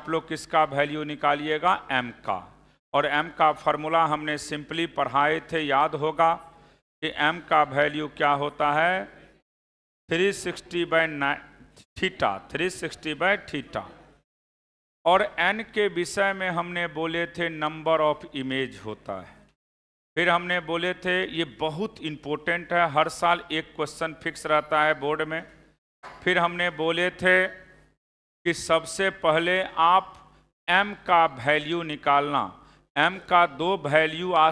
आप लोग किसका वैल्यू निकालिएगा, m का। और m का फॉर्मूला हमने सिंपली पढ़ाए थे, याद होगा कि m का वैल्यू क्या होता है, 360/θ। और n के विषय में हमने बोले थे नंबर ऑफ इमेज होता है। फिर हमने बोले थे ये बहुत इंपॉर्टेंट है, हर साल एक क्वेश्चन फिक्स रहता है बोर्ड में। फिर हमने बोले थे कि सबसे पहले आप m का वैल्यू निकालना, m का 2 वैल्यू आ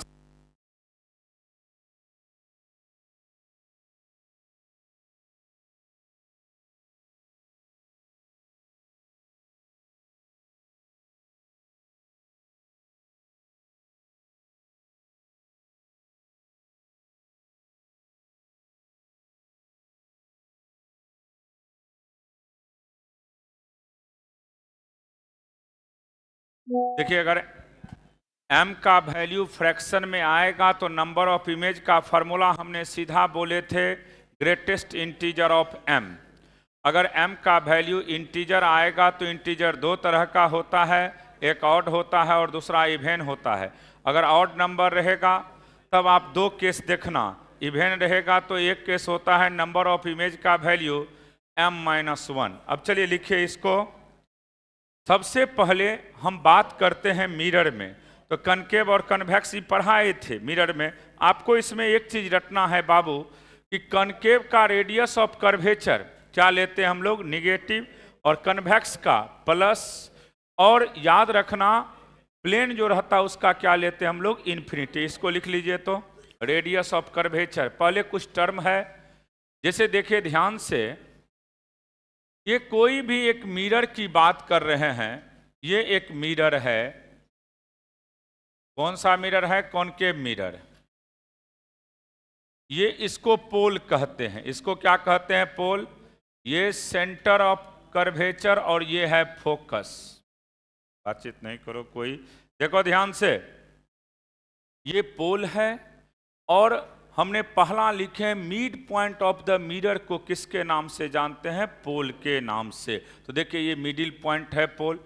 देखिए, अगर m का वैल्यू फ्रैक्शन में आएगा तो नंबर ऑफ इमेज का फॉर्मूला हमने सीधा बोले थे ग्रेटेस्ट इंटीजर ऑफ m। अगर m का वैल्यू इंटीजर आएगा तो इंटीजर 2 तरह का होता है, एक ऑड होता है और दूसरा इवेन होता है। अगर ऑड नंबर रहेगा तब आप 2 केस देखना, इवेन रहेगा तो एक केस होता है नंबर ऑफ इमेज का वैल्यू m-1। अब चलिए लिखिए इसको। सबसे पहले हम बात करते हैं मिरर में, तो कनकेव और कन्वेक्स ही पढ़ाए थे मिरर में। आपको इसमें एक चीज रटना है बाबू कि कनकेव का रेडियस ऑफ कर्वेचर क्या लेते हैं हम लोग, निगेटिव, और कन्वेक्स का प्लस, और याद रखना प्लेन जो रहता है उसका क्या लेते हैं हम लोग, इन्फिनिटी। इसको लिख लीजिए तो रेडियस ऑफ कर्वेचर। पहले कुछ टर्म है, जैसे देखिए ध्यान से, ये कोई भी एक मिरर की बात कर रहे हैं, ये एक मिरर है। कौन सा मिरर है, कॉनकेव मिरर। ये इसको पोल कहते हैं, इसको क्या कहते हैं, पोल। ये सेंटर ऑफ कर्वेचर और ये है फोकस। बातचीत नहीं करो कोई, देखो ध्यान से, ये पोल है और हमने पहला लिखे mid point of the mirror को किसके नाम से जानते हैं, पोल के नाम से। तो देखिए ये मिडिल पॉइंट है पोल।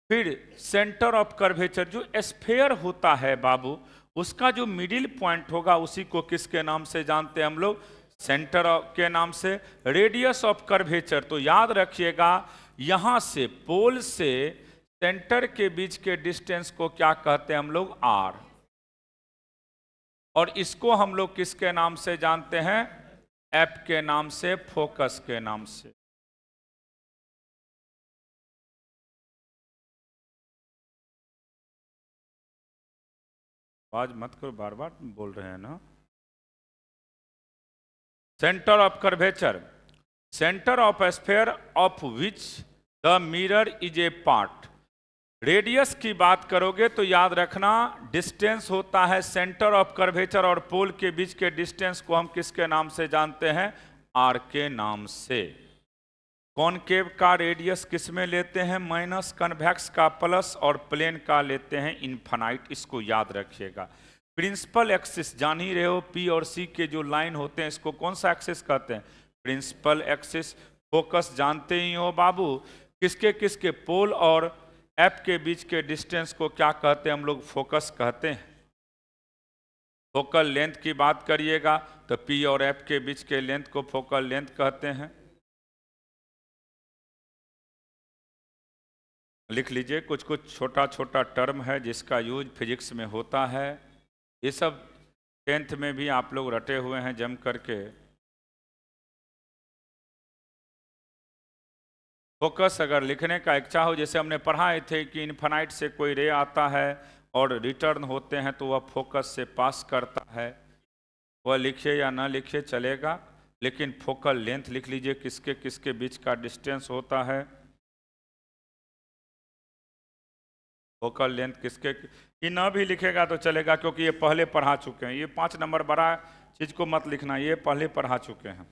फिर सेंटर ऑफ कर्वेचर जो स्फेयर होता है बाबू, उसका जो मिडिल पॉइंट होगा उसी को किसके नाम से जानते हैं हम लोग, सेंटर के नाम से। रेडियस ऑफ कर्वेचर, तो याद रखिएगा यहां से पोल से सेंटर के बीच के डिस्टेंस को क्या कहते हैं हम लोग, r। और इसको हम लोग किसके नाम से जानते हैं, f के नाम से, फोकस के नाम से। आवाज मत करो, बार बार बोल रहे हैं ना। Centre of curvature, centre of sphere of which the mirror is a part. Radius की बात करोगे तो याद रखना डिस्टेंस होता है सेंटर ऑफ कर्वेचर और पोल के बीच के डिस्टेंस को हम किसके नाम से जानते हैं, r के नाम से। कॉनकेव का रेडियस किस में लेते हैं, माइनस, कन्वेक्स का प्लस, और प्लेन का लेते हैं इनफाइनाइट। इसको याद रखिएगा। प्रिंसिपल एक्सिस जान ही रहे हो, P और C के जो लाइन होते हैं इसको कौन सा एक्सिस कहते हैं, प्रिंसिपल एक्सिस। फोकस जानते ही हो बाबू, किसके किसके, पोल और F के बीच के डिस्टेंस को क्या कहते हैं हम लोग, फोकस कहते हैं। फोकल लेंथ की बात करिएगा तो P और F के बीच के लेंथ को फोकल लेंथ कहते हैं। लिख लीजिए, कुछ कुछ छोटा छोटा टर्म है जिसका यूज फिजिक्स में होता है, ये सब 10th में भी आप लोग रटे हुए हैं जम करके। फोकस अगर लिखने का इच्छा हो, जैसे हमने पढ़ाए थे कि इनफाइनाइट से कोई रे आता है और रिटर्न होते हैं तो वह फोकस से पास करता है, वह लिखिए या ना लिखिए चलेगा, लेकिन फोकल लेंथ लिख लीजिए, किसके किसके बीच का डिस्टेंस होता है। फोकल लेंथ किसके, ये ना भी लिखेगा तो चलेगा क्योंकि ये पहले पढ़ा चुके हैं। ये 5 नंबर बड़ा चीज को मत लिखना, ये पहले पढ़ा चुके हैं।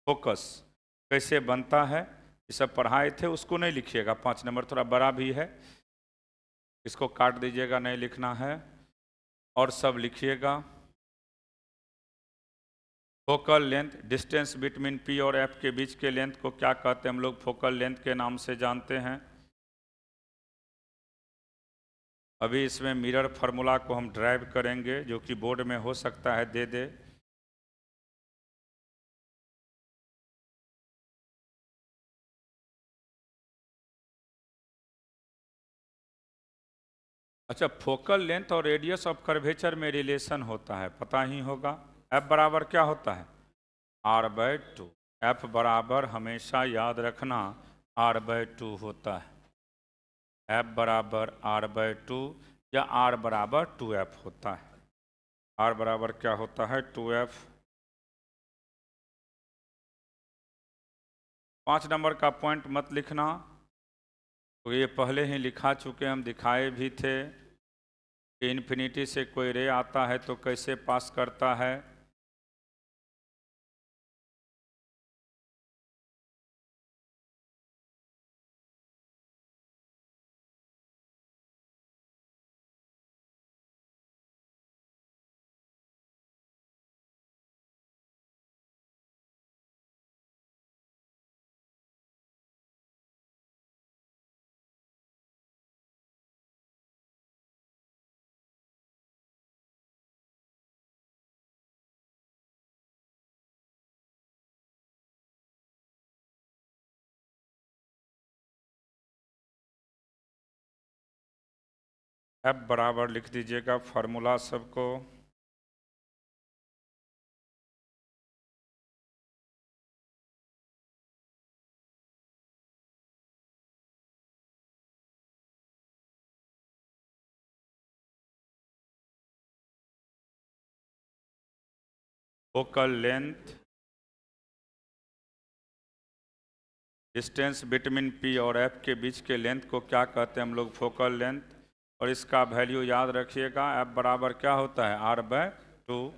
फोकस कैसे बनता है ये सब पढ़ाए थे, उसको नहीं लिखिएगा। 5 नंबर थोड़ा बड़ा भी है, इसको काट दीजिएगा, नहीं लिखना है, और सब लिखिएगा। Focal length, distance between P और F के बीच के लेंथ को क्या कहते हैं हम लोग, फोकल लेंथ के नाम से जानते हैं। अभी इसमें मिरर फार्मूला को हम ड्राइव करेंगे, जो कि बोर्ड में हो सकता है दे दे। अच्छा, फोकल लेंथ और रेडियस ऑफ कर्वेचर में रिलेशन होता है, पता ही होगा। एफ बराबर क्या होता है? r/2। एफ बराबर हमेशा याद रखना r/2 होता है। एफ बराबर r/2 या r बराबर 2f होता है। r बराबर क्या होता है? 2f। 5 नंबर का पॉइंट मत लिखना, तो ये पहले ही लिखा चुके, हम दिखाए भी थे कि इन्फिनिटी से कोई रे आता है तो कैसे पास करता है। एफ बराबर लिख दीजिएगा फार्मूला सबको। Focal length, distance between P और एफ के बीच के लेंथ को क्या कहते हैं हम लोग? Focal length. और इसका वैल्यू याद रखिएगा, एफ बराबर क्या होता है? r/2।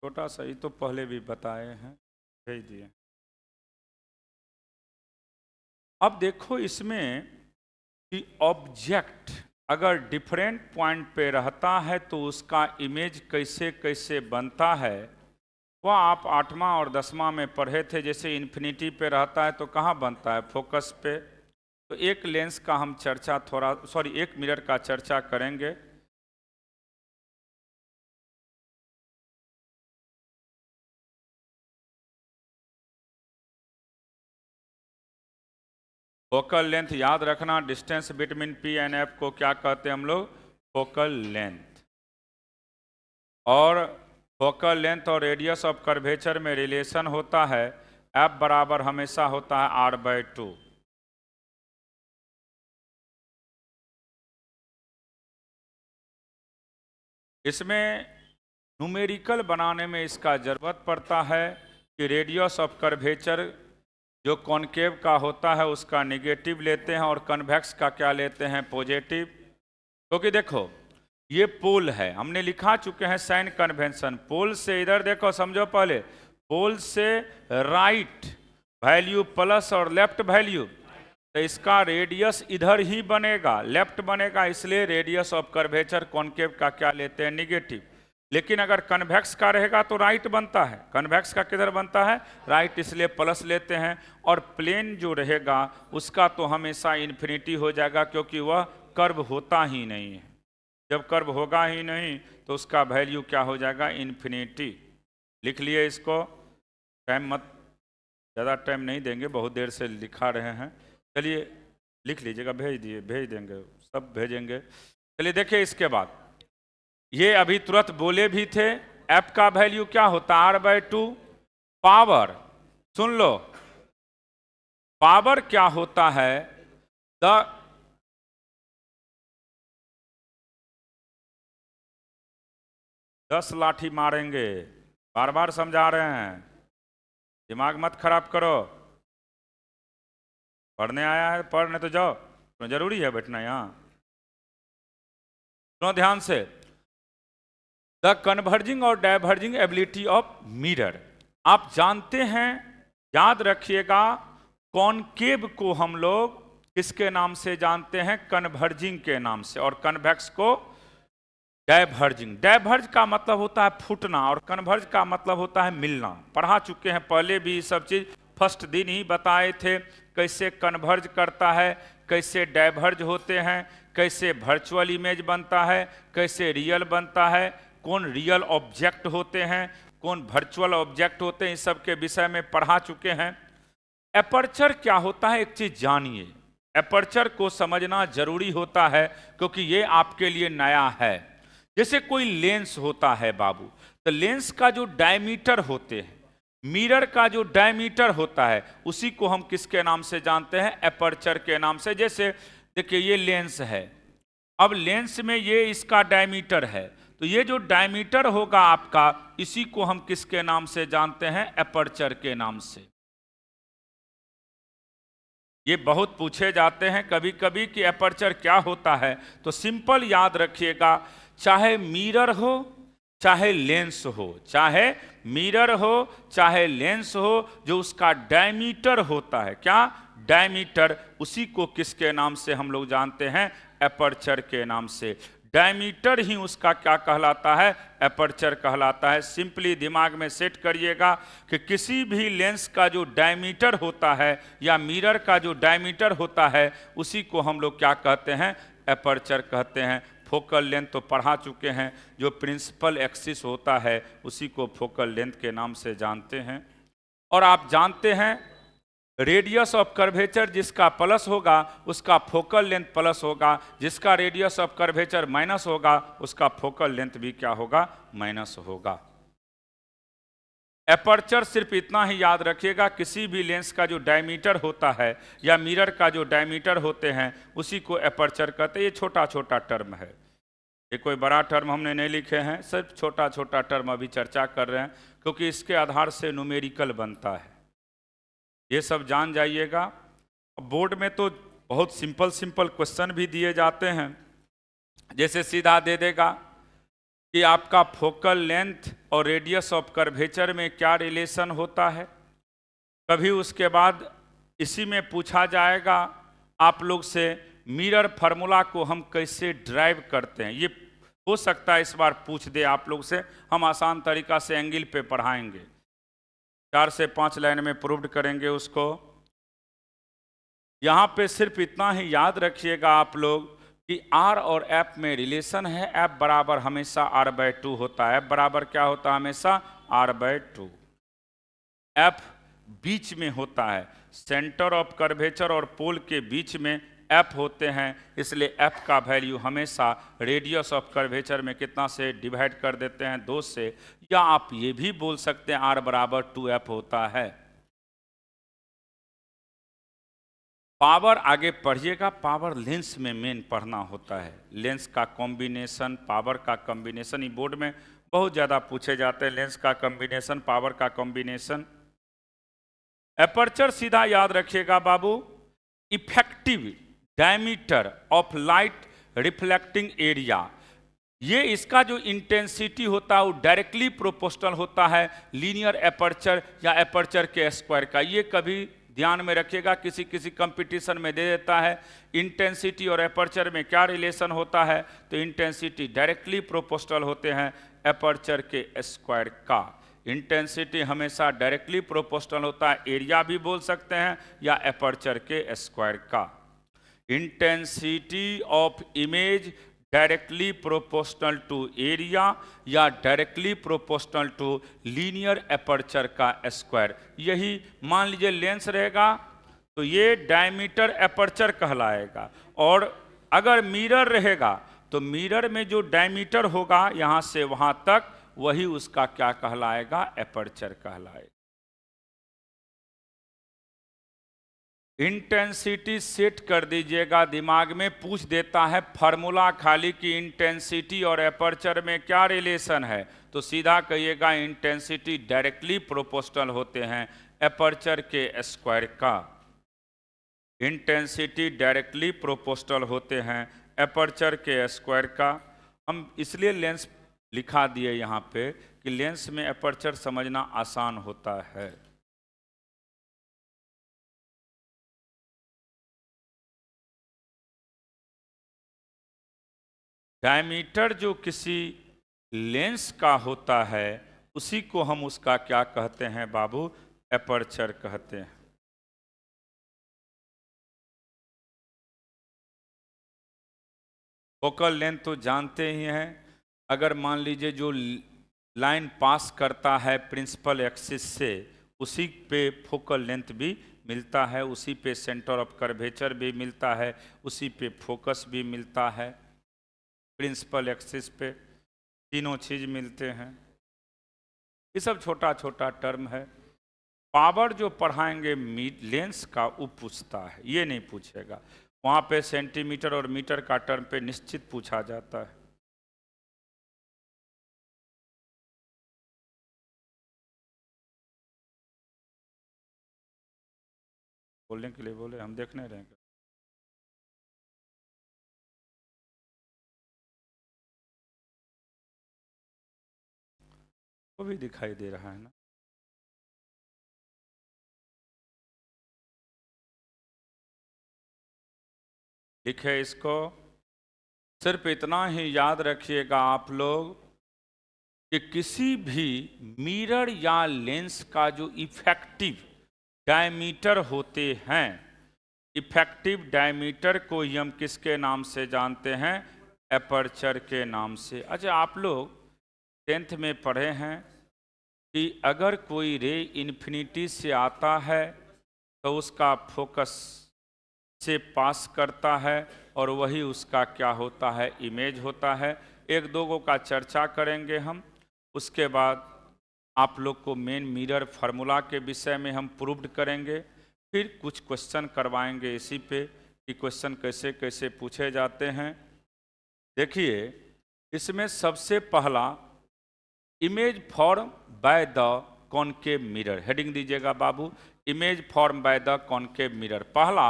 छोटा सा ही तो पहले भी बताए हैं, भेज दिए। अब देखो इसमें कि ऑब्जेक्ट अगर डिफरेंट पॉइंट पे रहता है तो उसका इमेज कैसे कैसे बनता है, वह आप 8वां और 10वां में पढ़े थे। जैसे इन्फिनिटी पे रहता है तो कहाँ बनता है? फोकस पे। तो एक लेंस का हम चर्चा एक मिरर का चर्चा करेंगे। फोकल लेंथ याद रखना, distance between P and F को क्या कहते हैं हम लोग? Focal length. और फोकल लेंथ और रेडियस ऑफ कर्वेचर में रिलेशन होता है, एफ बराबर हमेशा होता है r/2। इसमें न्यूमेरिकल बनाने में इसका ज़रूरत पड़ता है कि रेडियस ऑफ कर्वेचर जो कॉनकेव का होता है उसका निगेटिव लेते हैं और कन्वेक्स का क्या लेते हैं? पॉजिटिव। क्योंकि देखो ये पोल है, हमने लिखा चुके हैं साइन कन्वेंशन। पोल से इधर देखो, समझो पहले, पोल से राइट वैल्यू प्लस और लेफ्ट वैल्यू, तो इसका रेडियस इधर ही बनेगा, लेफ्ट बनेगा, इसलिए रेडियस ऑफ कर्वेचर कॉनकेव का क्या लेते हैं? निगेटिव। लेकिन अगर कन्वेक्स का रहेगा तो राइट बनता है, कन्वेक्स का किधर बनता है? राइट, इसलिए प्लस लेते हैं। और प्लेन जो रहेगा उसका तो हमेशा इन्फिनिटी हो जाएगा, क्योंकि वह कर्व होता ही नहीं है। जब कर्व होगा ही नहीं तो उसका वैल्यू क्या हो जाएगा? इन्फिनिटी। लिख लिए इसको, टाइम मत, ज़्यादा टाइम नहीं देंगे, बहुत देर से लिखा रहे हैं। चलिए लिख लीजिएगा, भेज देंगे, सब भेजेंगे। चलिए देखिए, इसके बाद ये अभी तुरंत बोले भी थे, एफ का वैल्यू क्या होता है? r/2। पावर, सुन लो, पावर क्या होता है? 10 लाठी मारेंगे, बार बार समझा रहे हैं, दिमाग मत खराब करो। पढ़ने आया है, पढ़ने तो जाओ, तो जरूरी है बैठना यहाँ। सुनो ध्यान से, द कन्वर्जिंग और डाइवर्जिंग एबिलिटी ऑफ मिरर। आप जानते हैं, याद रखिएगा, कॉनकेव को हम लोग किसके नाम से जानते हैं? कन्वर्जिंग के नाम से। और कन्वेक्स को डाइवर्जिंग। डाइवर्ज का मतलब होता है फूटना और कन्वर्ज का मतलब होता है मिलना। पढ़ा चुके हैं पहले भी सब चीज, फर्स्ट दिन ही बताए थे कैसे कन्वर्ज करता है, कैसे डाइवर्ज होते हैं, कैसे वर्चुअल इमेज बनता है, कैसे रियल बनता है, कौन रियल ऑब्जेक्ट होते हैं, कौन वर्चुअल ऑब्जेक्ट होते हैं, इस सब के विषय में पढ़ा चुके हैं। एपर्चर क्या होता है, एक चीज जानिए। एपर्चर को समझना जरूरी होता है क्योंकि ये आपके लिए नया है। जैसे कोई लेंस होता है बाबू, तो लेंस का जो डायमीटर होते हैं, मिरर का जो डायमीटर होता है, उसी को हम किसके नाम से जानते हैं, एपर्चर के नाम से। जैसे देखिए ये लेंस है, अब लेंस में ये इसका डायमीटर है, तो ये जो डायमीटर होगा आपका, इसी को हम किसके नाम से जानते हैं, एपर्चर के नाम से। ये बहुत पूछे जाते हैं कभी कभी कि एपर्चर क्या होता है, तो सिंपल याद रखिएगा, चाहे मिरर हो चाहे लेंस हो, चाहे मिरर हो चाहे लेंस हो, जो उसका डायमीटर होता है, क्या डायमीटर, उसी को किसके नाम से हम लोग जानते हैं, एपर्चर के नाम से। डायमीटर ही उसका क्या कहलाता है, एपर्चर कहलाता है। सिंपली दिमाग में सेट करिएगा कि किसी भी लेंस का जो डायमीटर होता है या मिरर का जो डायमीटर होता है, उसी को हम लोग क्या कहते हैं, एपर्चर कहते हैं। फोकल लेंथ तो पढ़ा चुके हैं, जो प्रिंसिपल एक्सिस होता है उसी को फोकल लेंथ के नाम से जानते हैं। और आप जानते हैं रेडियस ऑफ कर्वेचर जिसका प्लस होगा उसका फोकल लेंथ प्लस होगा, जिसका रेडियस ऑफ कर्वेचर माइनस होगा उसका फोकल लेंथ भी क्या होगा, माइनस होगा। एपर्चर सिर्फ इतना ही याद रखिएगा, किसी भी लेंस का जो डायमीटर होता है या मिरर का जो डायमीटर होते हैं उसी को एपर्चर कहते हैं। ये छोटा छोटा टर्म है, ये कोई बड़ा टर्म हमने नहीं लिखे हैं, सिर्फ छोटा छोटा टर्म अभी चर्चा कर रहे हैं, क्योंकि इसके आधार से न्यूमेरिकल बनता है। ये सब जान जाइएगा। बोर्ड में तो बहुत सिंपल सिंपल क्वेश्चन भी दिए जाते हैं, जैसे सीधा दे देगा कि आपका फोकल लेंथ और रेडियस ऑफ कर्वेचर में क्या रिलेशन होता है। कभी उसके बाद इसी में पूछा जाएगा आप लोग से मिरर फार्मूला को हम कैसे ड्राइव करते हैं। ये हो सकता है इस बार पूछ दे आप लोग से, हम आसान तरीका से एंगल पे पढ़ाएंगे, 4 से 5 लाइन में प्रूव्ड करेंगे उसको। यहाँ पे सिर्फ इतना ही याद रखिएगा आप लोग कि R और F में रिलेशन है, F बराबर हमेशा R/2 होता है। F बराबर क्या होता है, हमेशा R/2। F बीच में होता है, सेंटर ऑफ कर्वेचर और पोल के बीच में F होते हैं, इसलिए F का वैल्यू हमेशा रेडियस ऑफ कर्वेचर में कितना से डिवाइड कर देते हैं, 2 से। या आप ये भी बोल सकते हैं R बराबर 2F होता है। पावर आगे पढ़िएगा, पावर लेंस में मेन पढ़ना होता है। लेंस का कॉम्बिनेशन, पावर का कॉम्बिनेशन, ये बोर्ड में बहुत ज़्यादा पूछे जाते हैं, लेंस का कॉम्बिनेशन, पावर का कॉम्बिनेशन। एपर्चर सीधा याद रखिएगा बाबू, effective diameter of light reflecting area, ये इसका जो इंटेंसिटी होता है वो डायरेक्टली प्रोपोर्शनल होता है लीनियर एपर्चर या एपर्चर के स्क्वायर का। ये कभी ध्यान में रखिएगा, किसी किसी कंपटीशन में दे देता है इंटेंसिटी और एपर्चर में क्या रिलेशन होता है, तो इंटेंसिटी डायरेक्टली प्रोपोर्शनल होते हैं एपर्चर के स्क्वायर का। इंटेंसिटी हमेशा डायरेक्टली प्रोपोर्शनल होता है, एरिया भी बोल सकते हैं या एपर्चर के स्क्वायर का। Intensity of image directly proportional to area या directly proportional to linear aperture का स्क्वायर। यही मान लीजिए लेंस रहेगा तो ये डायमीटर एपर्चर कहलाएगा, और अगर मिरर रहेगा तो मिरर में जो डायमीटर होगा यहाँ से वहाँ तक, वही उसका क्या कहलाएगा, एपर्चर कहलाएगा। इंटेंसिटी सेट कर दीजिएगा दिमाग में, पूछ देता है फार्मूला खाली कि इंटेंसिटी और एपर्चर में क्या रिलेशन है, तो सीधा कहिएगा इंटेंसिटी डायरेक्टली प्रोपोर्शनल होते हैं एपर्चर के स्क्वायर का। इंटेंसिटी डायरेक्टली प्रोपोर्शनल होते हैं एपर्चर के स्क्वायर का। हम इसलिए लेंस लिखा दिए यहाँ पे कि लेंस में एपर्चर समझना आसान होता है। डायमीटर जो किसी लेंस का होता है उसी को हम उसका क्या कहते हैं बाबू, एपर्चर कहते हैं। फोकल लेंथ तो जानते ही हैं, अगर मान लीजिए जो लाइन पास करता है प्रिंसिपल एक्सिस से, उसी पे फोकल लेंथ भी मिलता है, उसी पे सेंटर ऑफ कर्वेचर भी मिलता है, उसी पे फोकस भी मिलता है, प्रिंसिपल एक्सिस पे तीनों चीज मिलते हैं। ये सब छोटा छोटा टर्म है। पावर जो पढ़ाएंगे लेंस का वो पूछता है, ये नहीं पूछेगा। वहाँ पे सेंटीमीटर और मीटर का टर्म पे निश्चित पूछा जाता है। बोलने के लिए बोले, हम देखने रहेंगे। वो भी दिखाई दे रहा है ना। लिखे इसको, सिर्फ इतना ही याद रखिएगा आप लोग कि किसी भी मिरर या लेंस का जो इफेक्टिव डायमीटर होते हैं, इफेक्टिव डायमीटर को ही हम किसके नाम से जानते हैं? एपर्चर के नाम से। अच्छा, आप लोग 10th में पढ़े हैं कि अगर कोई रे इन्फिनिटी से आता है तो उसका फोकस से पास करता है और वही उसका क्या होता है? इमेज होता है। एक दो का चर्चा करेंगे हम, उसके बाद आप लोग को मेन मिरर फार्मूला के विषय में हम प्रूव्ड करेंगे, फिर कुछ क्वेश्चन करवाएंगे इसी पे कि क्वेश्चन कैसे कैसे पूछे जाते हैं। देखिए, इसमें सबसे पहला image form by the concave mirror, heading दीजिएगा बाबू, image form by the concave mirror. पहला,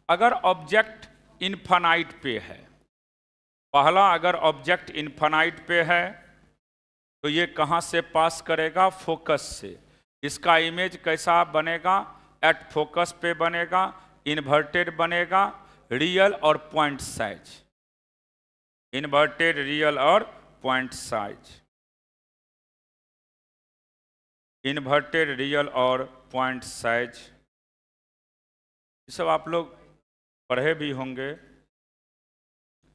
अगर ऑब्जेक्ट इनफाइनाइट पे है, पहला अगर ऑब्जेक्ट इनफाइनाइट पे है तो ये कहाँ से पास करेगा? फोकस से। इसका इमेज कैसा बनेगा? एट फोकस पे बनेगा, इन्वर्टेड बनेगा, रियल और पॉइंट साइज, इन्वर्टेड, रियल और पॉइंट साइज, इन्वर्टेड, रियल और पॉइंट साइज। ये सब आप लोग पढ़े भी होंगे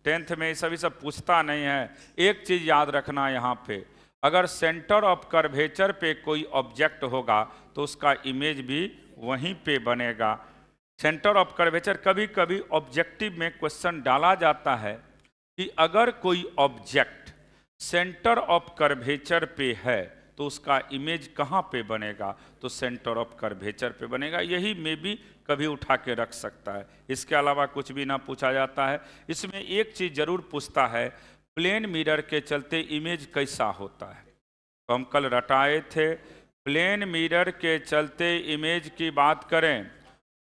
10th में। ये सब पूछता नहीं है। एक चीज याद रखना यहाँ पे, अगर सेंटर ऑफ कर्वेचर पे कोई ऑब्जेक्ट होगा तो उसका इमेज भी वहीं पे बनेगा। सेंटर ऑफ कर्वेचर, कभी कभी ऑब्जेक्टिव में क्वेश्चन डाला जाता है कि अगर कोई ऑब्जेक्ट सेंटर ऑफ कर्वेचर पे है तो उसका इमेज कहाँ पे बनेगा? तो सेंटर ऑफ कर्वेचर पे बनेगा। यही में भी कभी उठा के रख सकता है, इसके अलावा कुछ भी ना पूछा जाता है। इसमें एक चीज जरूर पूछता है, प्लेन मिरर के चलते इमेज कैसा होता है? तो हम कल रटाए थे, प्लेन मिरर के चलते इमेज की बात करें,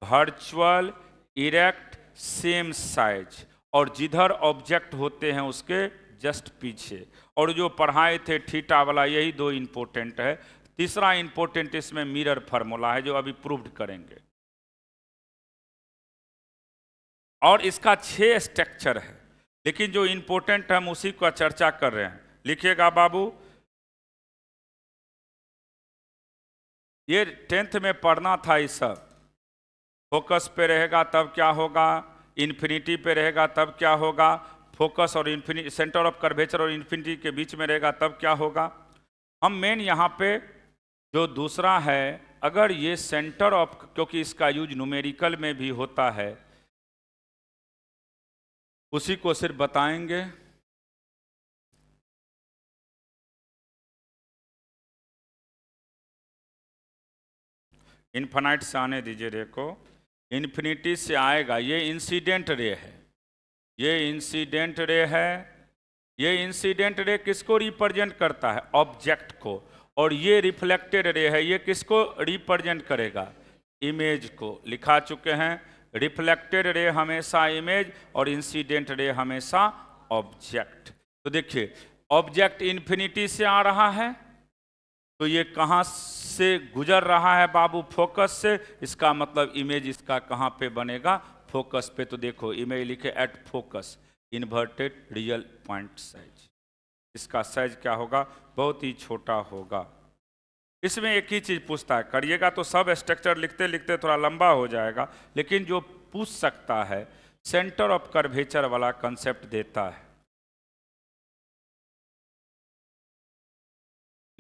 वर्चुअल, इरेक्ट, सेम साइज, और जिधर ऑब्जेक्ट होते हैं उसके जस्ट पीछे। और जो पढ़ाए थे थीटा वाला, यही दो इंपॉर्टेंट है। तीसरा इंपॉर्टेंट इसमें मिरर फार्मूला है जो अभी प्रूव्ड करेंगे। और इसका 6 स्ट्रक्चर है, लेकिन जो इंपॉर्टेंट हम उसी का चर्चा कर रहे हैं। लिखिएगा बाबू, ये 10th में पढ़ना था। ये सब फोकस पे रहेगा तब क्या होगा, इन्फिनिटी पे रहेगा तब क्या होगा, फोकस और इन्फिनिटी, सेंटर ऑफ कर्वेचर और इन्फिनिटी के बीच में रहेगा तब क्या होगा। हम मेन यहाँ पे जो दूसरा है, अगर ये सेंटर ऑफ, क्योंकि इसका यूज न्यूमेरिकल में भी होता है, उसी को सिर्फ बताएंगे। इन्फिनाइट से आने दीजिए रे को, इन्फिनिटी से आएगा। ये इंसिडेंट रे है, ये इंसिडेंट रे है। ये इंसिडेंट रे किसको रिप्रेजेंट करता है? ऑब्जेक्ट को। और ये रिफ्लेक्टेड रे है, ये किसको रिप्रेजेंट करेगा? इमेज को। लिखा चुके हैं, रिफ्लेक्टेड रे हमेशा इमेज और इंसिडेंट रे हमेशा ऑब्जेक्ट। तो देखिए, ऑब्जेक्ट इन्फिनिटी से आ रहा है तो ये कहाँ से गुजर रहा है बाबू? फोकस से। इसका मतलब इमेज इसका कहाँ पे बनेगा? फोकस पे। तो देखो, इमेज लिखे at focus, inverted, real, point size. इसका साइज क्या होगा? बहुत ही छोटा होगा। इसमें एक ही चीज पूछता है, करिएगा तो सब स्ट्रक्चर लिखते लिखते थोड़ा लंबा हो जाएगा, लेकिन जो पूछ सकता है सेंटर ऑफ कर्वेचर वाला कंसेप्ट देता है।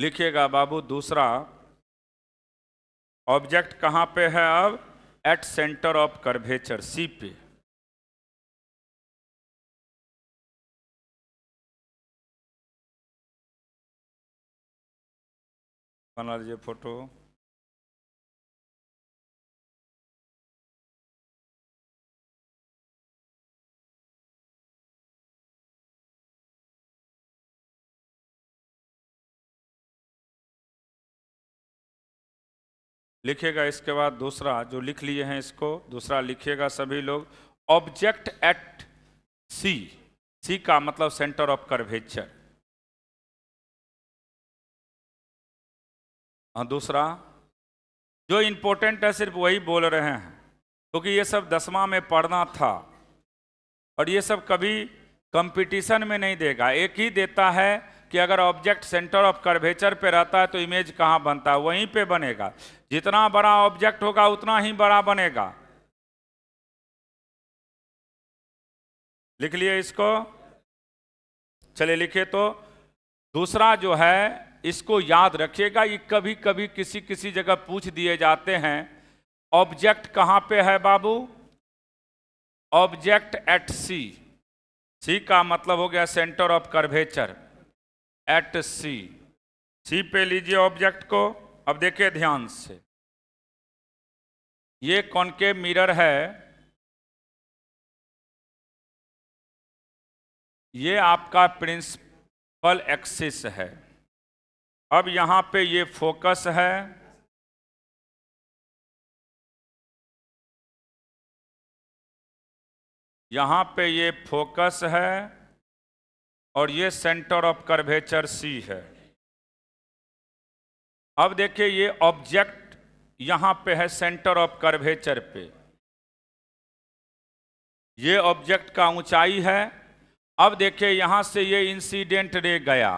लिखिएगा बाबू दूसरा, ऑब्जेक्ट कहाँ पे है अब? एट सेंटर ऑफ कर्वेचर, सी पे। बना लीजिए फोटो। लिखिएगा इसके बाद दूसरा जो लिख लिए हैं इसको दूसरा लिखिएगा सभी लोग, ऑब्जेक्ट एट सी। सी का मतलब सेंटर ऑफ कर्वेचर। हाँ, दूसरा जो इंपॉर्टेंट है सिर्फ वही बोल रहे हैं, क्योंकि ये सब 10वां में पढ़ना था और ये सब कभी कंपटीशन में नहीं देगा। एक ही देता है कि अगर ऑब्जेक्ट सेंटर ऑफ कर्वेचर पे रहता है तो इमेज कहाँ बनता है, वहीं पे बनेगा। जितना बड़ा ऑब्जेक्ट होगा उतना ही बड़ा बनेगा। लिख लिए इसको? चलिए लिखे तो दूसरा जो है इसको याद रखिएगा, ये कभी कभी किसी किसी जगह पूछ दिए जाते हैं। ऑब्जेक्ट कहाँ पे है बाबू? ऑब्जेक्ट एट सी। सी का मतलब हो गया सेंटर ऑफ कर्वेचर, एट सी। सी पे लीजिए ऑब्जेक्ट को। अब देखिए ध्यान से, ये कॉनकेव मिरर है, ये आपका प्रिंसिपल एक्सिस है। अब यहां पे ये फोकस है, यहां पे ये फोकस है और ये सेंटर ऑफ कर्वेचर सी है। अब देखिए ये ऑब्जेक्ट यहां पे है सेंटर ऑफ कर्वेचर पे, ये ऑब्जेक्ट का ऊंचाई है। अब देखिए यहां से ये इंसिडेंट रे गया,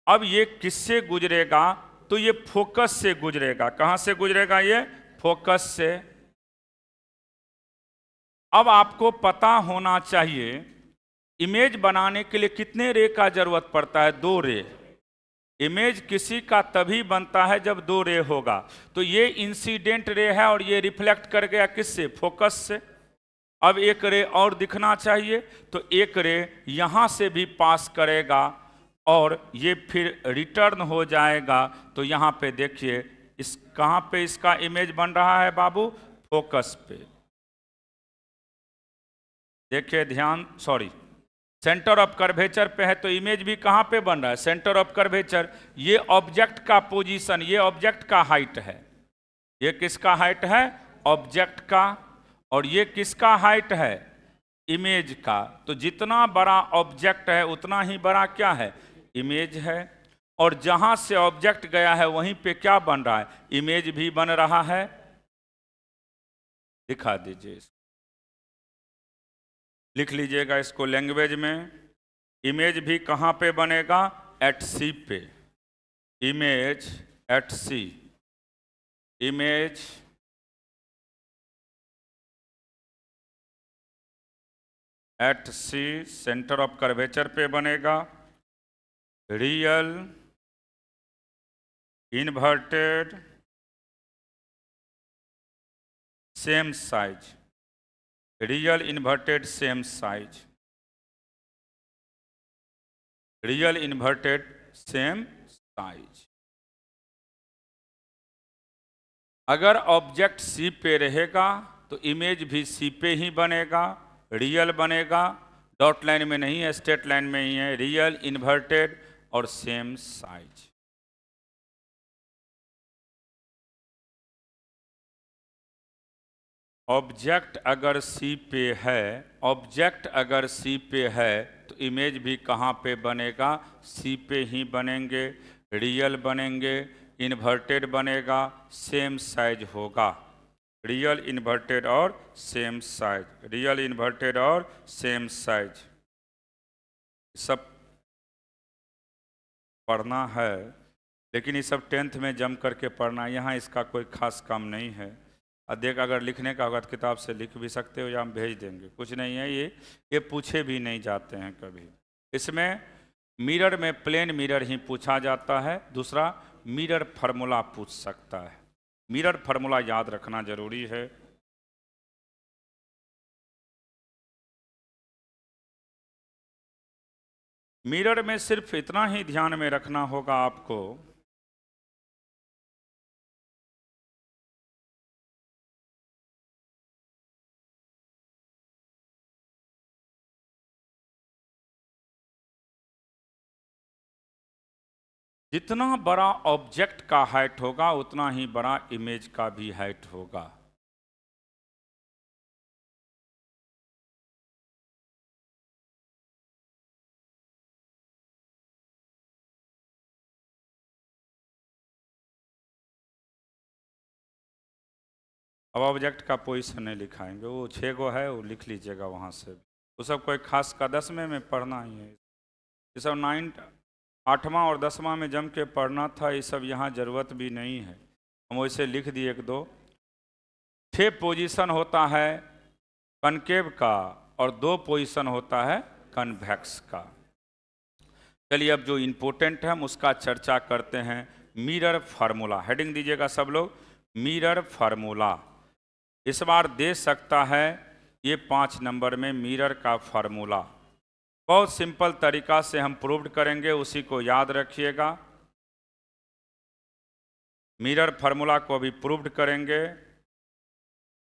अब ये किससे गुजरेगा? तो ये फोकस से गुजरेगा। कहां से गुजरेगा? ये फोकस से। अब आपको पता होना चाहिए इमेज बनाने के लिए कितने रे का जरूरत पड़ता है? 2 रे। इमेज किसी का तभी बनता है जब 2 रे होगा। तो ये इंसिडेंट रे है और ये रिफ्लेक्ट कर गया किससे? फोकस से। अब एक रे और दिखना चाहिए, तो एक रे यहां से भी पास करेगा और ये फिर रिटर्न हो जाएगा। तो यहां पे देखिए इस कहां पे इसका इमेज बन रहा है बाबू? फोकस पे। देखिए ध्यान, सॉरी, सेंटर ऑफ कर्वेचर पे है तो इमेज भी कहां पे बन रहा है? Centre of curvature. ये ऑब्जेक्ट का पोजीशन, ये ऑब्जेक्ट का हाइट है। ये किसका हाइट है? ऑब्जेक्ट का। और ये किसका हाइट है? इमेज का। तो जितना बड़ा ऑब्जेक्ट है उतना ही बड़ा क्या है? इमेज है। और जहां से ऑब्जेक्ट गया है वहीं पे क्या बन रहा है? इमेज भी बन रहा है। दिखा दीजिए, लिख लीजिएगा इसको लैंग्वेज में। इमेज भी कहां पे बनेगा? एट सी पे। Image at C. Image at C centre of curvature पे बनेगा। Real inverted same size, real inverted same size, real inverted same size. अगर ऑब्जेक्ट सी पे रहेगा तो इमेज भी सी पे ही बनेगा, रियल बनेगा। डॉट लाइन में नहीं है, स्ट्रेट लाइन में ही है। रियल इन्वर्टेड और सेम साइज। ऑब्जेक्ट अगर सी पे है, ऑब्जेक्ट अगर सी पे है तो इमेज भी कहाँ पे बनेगा? सी पे ही बनेंगे। रियल बनेंगे, इन्वर्टेड बनेगा, सेम साइज होगा। रियल इन्वर्टेड और सेम साइज, रियल इन्वर्टेड और सेम साइज। सब पढ़ना है, लेकिन ये सब 10th में जम करके पढ़ना, यहाँ इसका कोई खास काम नहीं है। देख, अगर लिखने का होगा तो किताब से लिख भी सकते हो या हम भेज देंगे, कुछ नहीं है। ये पूछे भी नहीं जाते हैं कभी। इसमें मिरर में प्लेन मिरर ही पूछा जाता है, दूसरा मिरर फार्मूला पूछ सकता है। मिरर फार्मूला याद रखना जरूरी है। मिरर में सिर्फ इतना ही ध्यान में रखना होगा आपको, जितना बड़ा ऑब्जेक्ट का हाइट होगा उतना ही बड़ा इमेज का भी हाइट होगा। अब ऑब्जेक्ट का पोजीशन नहीं लिखाएंगे, वो 6 गो है, वो लिख लीजिएगा वहाँ से। वो सब कोई खास का 10वें में पढ़ना ही है, ये सब 8वां और 10वां में जम के पढ़ना था, ये सब यहाँ ज़रूरत भी नहीं है, हम वैसे लिख दिए 1-2। 6 पोजीशन होता है कनकेव का और 2 पोजीशन होता है कन्वेक्स का। चलिए अब जो इम्पोर्टेंट है हम उसका चर्चा करते हैं। मिरर फार्मूला, हेडिंग दीजिएगा सब लोग, मिरर फार्मूला। इस बार दे सकता है ये 5 नंबर में मिरर का फार्मूला। बहुत सिंपल तरीका से हम प्रूव्ड करेंगे, उसी को याद रखिएगा। मिरर फार्मूला को अभी प्रूव्ड करेंगे,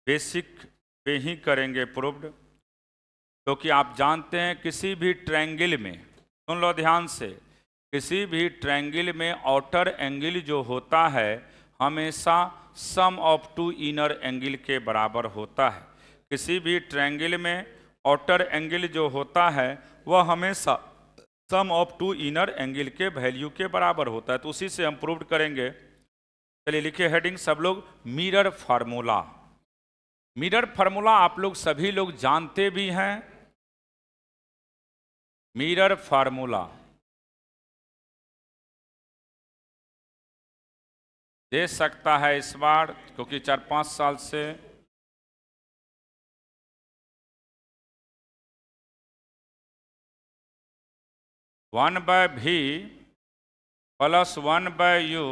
बेसिक पे ही करेंगे प्रूव्ड, क्योंकि आप जानते हैं किसी भी ट्रायंगल में, सुन लो ध्यान से, किसी भी ट्रायंगल में आउटर एंगल जो होता है हमेशा सम ऑफ 2 इनर एंगल के बराबर होता है। किसी भी ट्रायंगल में आउटर एंगल जो होता है वह हमेशा सम ऑफ 2 इनर एंगल के वैल्यू के बराबर होता है, तो उसी से हम प्रूव करेंगे। चलिए लिखिए हेडिंग सब लोग, मिरर फार्मूला। मिरर फार्मूला आप लोग सभी लोग जानते भी हैं। मिरर फार्मूला दे सकता है इस बार, क्योंकि 4-5 साल से वन बाय भी प्लस 1 बाय यू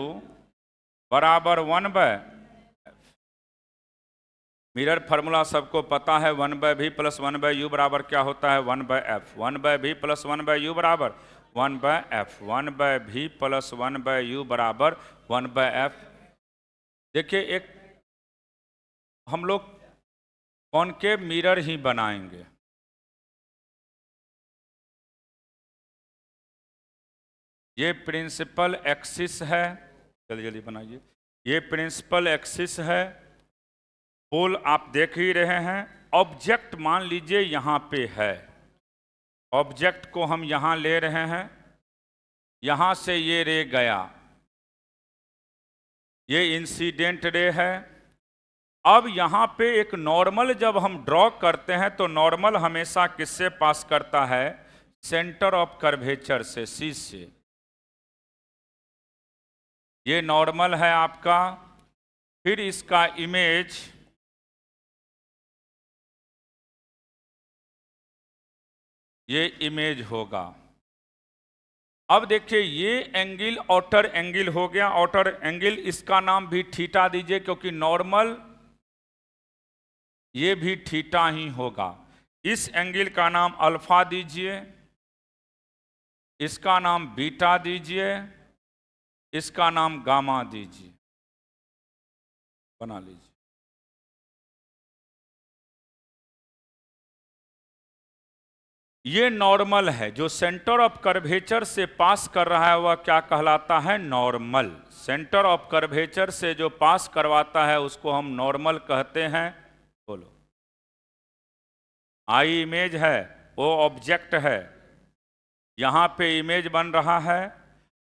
बराबर 1 बाय। मिरर फार्मूला सबको पता है, 1 बाय भी प्लस 1 बाय यू बराबर क्या होता है, 1 बाय एफ। 1 बाय भी प्लस 1 बाय यू बराबर 1 बाय एफ। 1 बाय भी प्लस 1 बाय यू बराबर 1 बाय एफ। देखिए एक हम लोग कॉनकेव मिरर ही बनाएंगे। ये प्रिंसिपल एक्सिस है, जल्दी जल्दी बनाइए, ये प्रिंसिपल एक्सिस है। पोल आप देख ही रहे हैं। ऑब्जेक्ट मान लीजिए यहाँ पे है, ऑब्जेक्ट को हम यहाँ ले रहे हैं, यहाँ से ये रे गया, ये इंसिडेंट रे है। अब यहाँ पे एक नॉर्मल जब हम ड्रॉ करते हैं तो नॉर्मल हमेशा किससे पास करता है, सेंटर ऑफ कर्वेचर से, सी से। ये नॉर्मल है आपका। फिर इसका इमेज ये इमेज होगा। अब देखिए ये एंगल आउटर एंगल हो गया, आउटर एंगल, इसका नाम भी थीटा दीजिए, क्योंकि नॉर्मल ये भी थीटा ही होगा। इस एंगल का नाम अल्फा दीजिए, इसका नाम बीटा दीजिए, इसका नाम गामा दीजिए, बना लीजिए। ये नॉर्मल है, जो सेंटर ऑफ कर्वेचर से पास कर रहा है वह क्या कहलाता है, नॉर्मल। सेंटर ऑफ कर्वेचर से जो पास करवाता है उसको हम नॉर्मल कहते हैं। बोलो, आई इमेज है, वो ऑब्जेक्ट है, यहाँ पे इमेज बन रहा है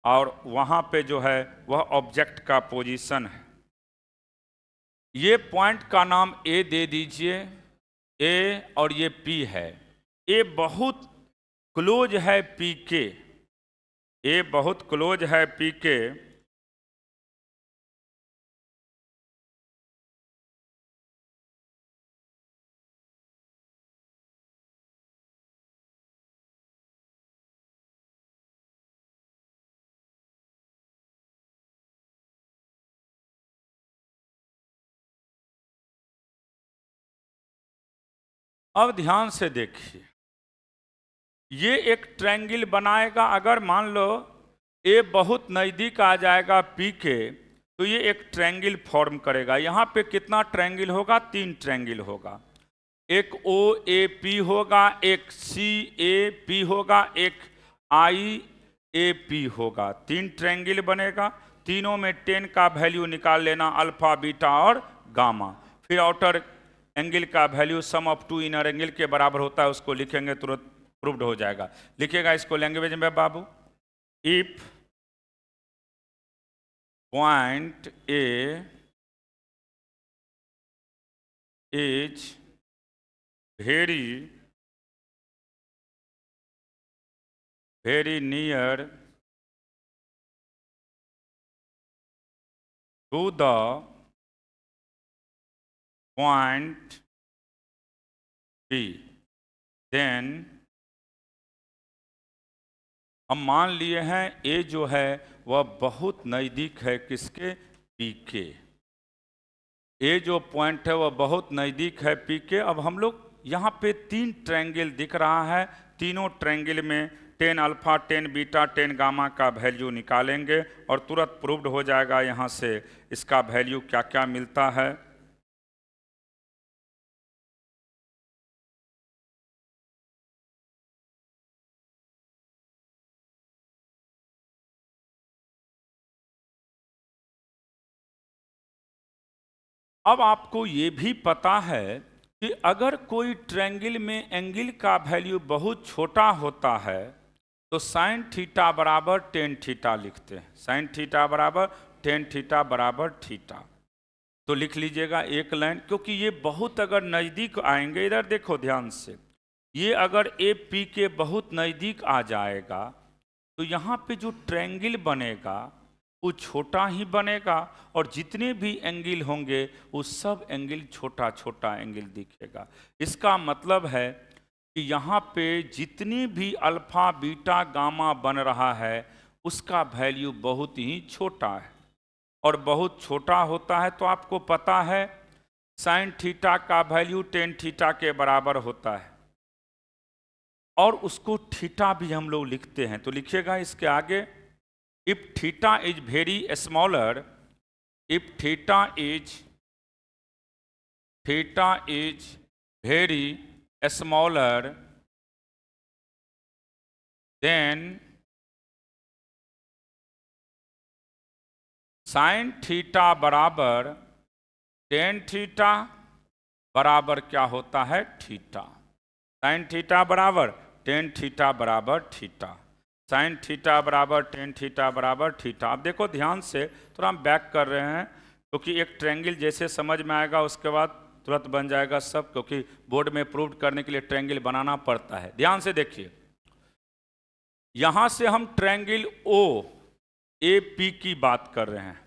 और वहाँ पे जो है वह ऑब्जेक्ट का पोजीशन है। ये पॉइंट का नाम ए दे दीजिए, ए, और ये पी है। ए बहुत क्लोज है पी के, ए बहुत क्लोज है पी के। अब ध्यान से देखिए, ये एक ट्रायंगल बनाएगा। अगर मान लो ए बहुत नज़दीक आ जाएगा पी के, तो ये एक ट्रायंगल फॉर्म करेगा। यहाँ पे कितना ट्रायंगल होगा? 3 ट्रायंगल होगा। एक ओ ए पी होगा, एक सी ए पी होगा, एक आई ए पी होगा। 3 ट्रायंगल बनेगा। तीनों में 10 का वैल्यू निकाल लेना, अल्फा बीटा और गामा। फिर आउटर एंगल का value sum of 2 inner angle के बराबर होता है, उसको लिखेंगे तुरंत प्रूव्ड हो जाएगा। लिखिएगा इसको लैंग्वेज में बाबू। If point A is very near to the point B, then हम मान लिए हैं ए जो है वह बहुत नज़दीक है किसके? पी के। ए जो पॉइंट है वह बहुत नज़दीक है पी के। अब हम लोग यहाँ पे 3 ट्रायंगल दिख रहा है, तीनों ट्रायंगल में 10 अल्फा 10 बीटा 10 गामा का वैल्यू निकालेंगे और तुरंत प्रूव्ड हो जाएगा यहाँ से इसका वैल्यू क्या क्या मिलता है। अब आपको ये भी पता है कि अगर कोई ट्रायंगल में एंगल का वैल्यू बहुत छोटा होता है तो साइन थीटा बराबर टेन थीटा लिखते हैं। साइन थीटा बराबर टेन थीटा बराबर थीटा। तो लिख लीजिएगा एक लाइन, क्योंकि ये बहुत अगर नज़दीक आएंगे, इधर देखो ध्यान से, ये अगर ए पी के बहुत नज़दीक आ जाएगा तो यहाँ पे जो ट्रायंगल बनेगा वो छोटा ही बनेगा और जितने भी एंगल होंगे वो सब एंगल छोटा छोटा एंगल दिखेगा। इसका मतलब है कि यहाँ पे जितनी भी अल्फा बीटा गामा बन रहा है उसका वैल्यू बहुत ही छोटा है, और बहुत छोटा होता है तो आपको पता है साइन थीटा का वैल्यू टेन थीटा के बराबर होता है, और उसको थीटा भी हम लोग लिखते हैं। तो लिखिएगा इसके आगे, if theta is very smaller, if theta is very smaller than sine theta बराबर टेन थीटा बराबर क्या होता है? थीटा। साइन थीटा बराबर टेन थीटा बराबर थीटा। साइन थीटा बराबर टेन थीटा बराबर थीटा। अब देखो ध्यान से, थोड़ा हम बैक कर रहे हैं क्योंकि एक ट्रायंगल जैसे समझ में आएगा उसके बाद तुरंत बन जाएगा सब, क्योंकि बोर्ड में प्रूव करने के लिए ट्रायंगल बनाना पड़ता है। ध्यान से देखिए, यहां से हम ट्रायंगल ओ ए पी की बात कर रहे हैं।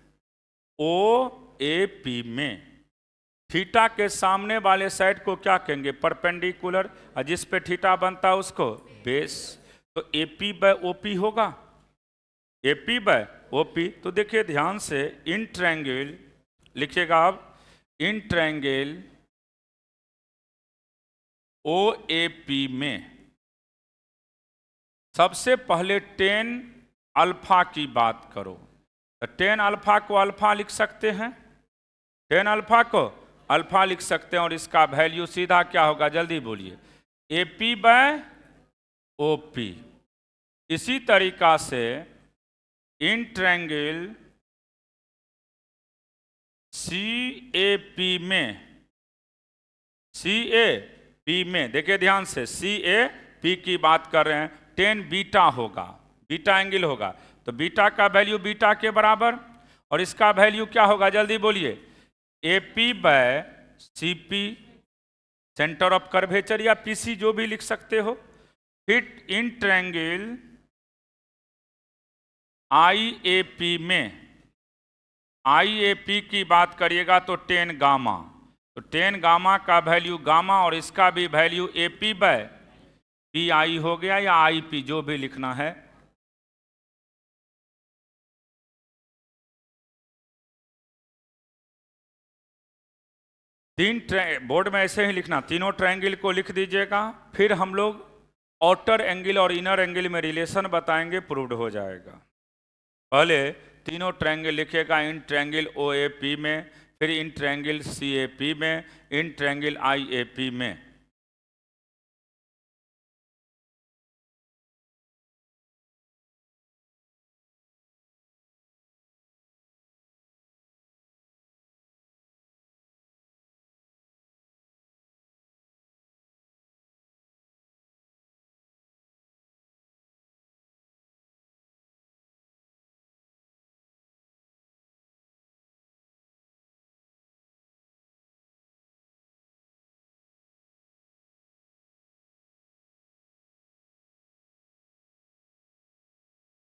ओ ए पी में थीटा के सामने वाले साइड को क्या कहेंगे? परपेंडिकुलर, और जिस पे थीटा बनता है उसको बेस। तो A P by O P होगा, A P by O P. तो देखिए ध्यान से, इन ट्रायंगल लिखिएगा आप, in triangle O A P में सबसे पहले 10 अल्फा की बात करो। तो 10 अल्फा को अल्फा लिख सकते हैं, 10 अल्फा को अल्फा लिख सकते हैं, और इसका वैल्यू सीधा क्या होगा? जल्दी बोलिए, A P by O P. इसी तरीका से in triangle C A P में, सी ए पी में देखिए ध्यान से, सी ए पी की बात कर रहे हैं, 10 बीटा होगा, बीटा एंगल होगा। तो बीटा का वैल्यू बीटा के बराबर, और इसका वैल्यू क्या होगा? जल्दी बोलिए, A P by C P, centre of curvature या पीसी जो भी लिख सकते हो। फिर in triangle I A P में, आई ए पी की बात करिएगा तो 10 गामा, तो 10 गामा का वैल्यू गामा, और इसका भी value A P by P I हो गया, या आई पी जो भी लिखना है। बोर्ड में ऐसे ही लिखना, तीनों ट्रायंगल को लिख दीजिएगा, फिर हम लोग आउटर एंगल और इनर एंगल में रिलेशन बताएंगे, प्रूव्ड हो जाएगा। पहले तीनों ट्रायंगल लिखिएगा, in triangle O A P में, फिर in triangle C A P में, in triangle I A P में।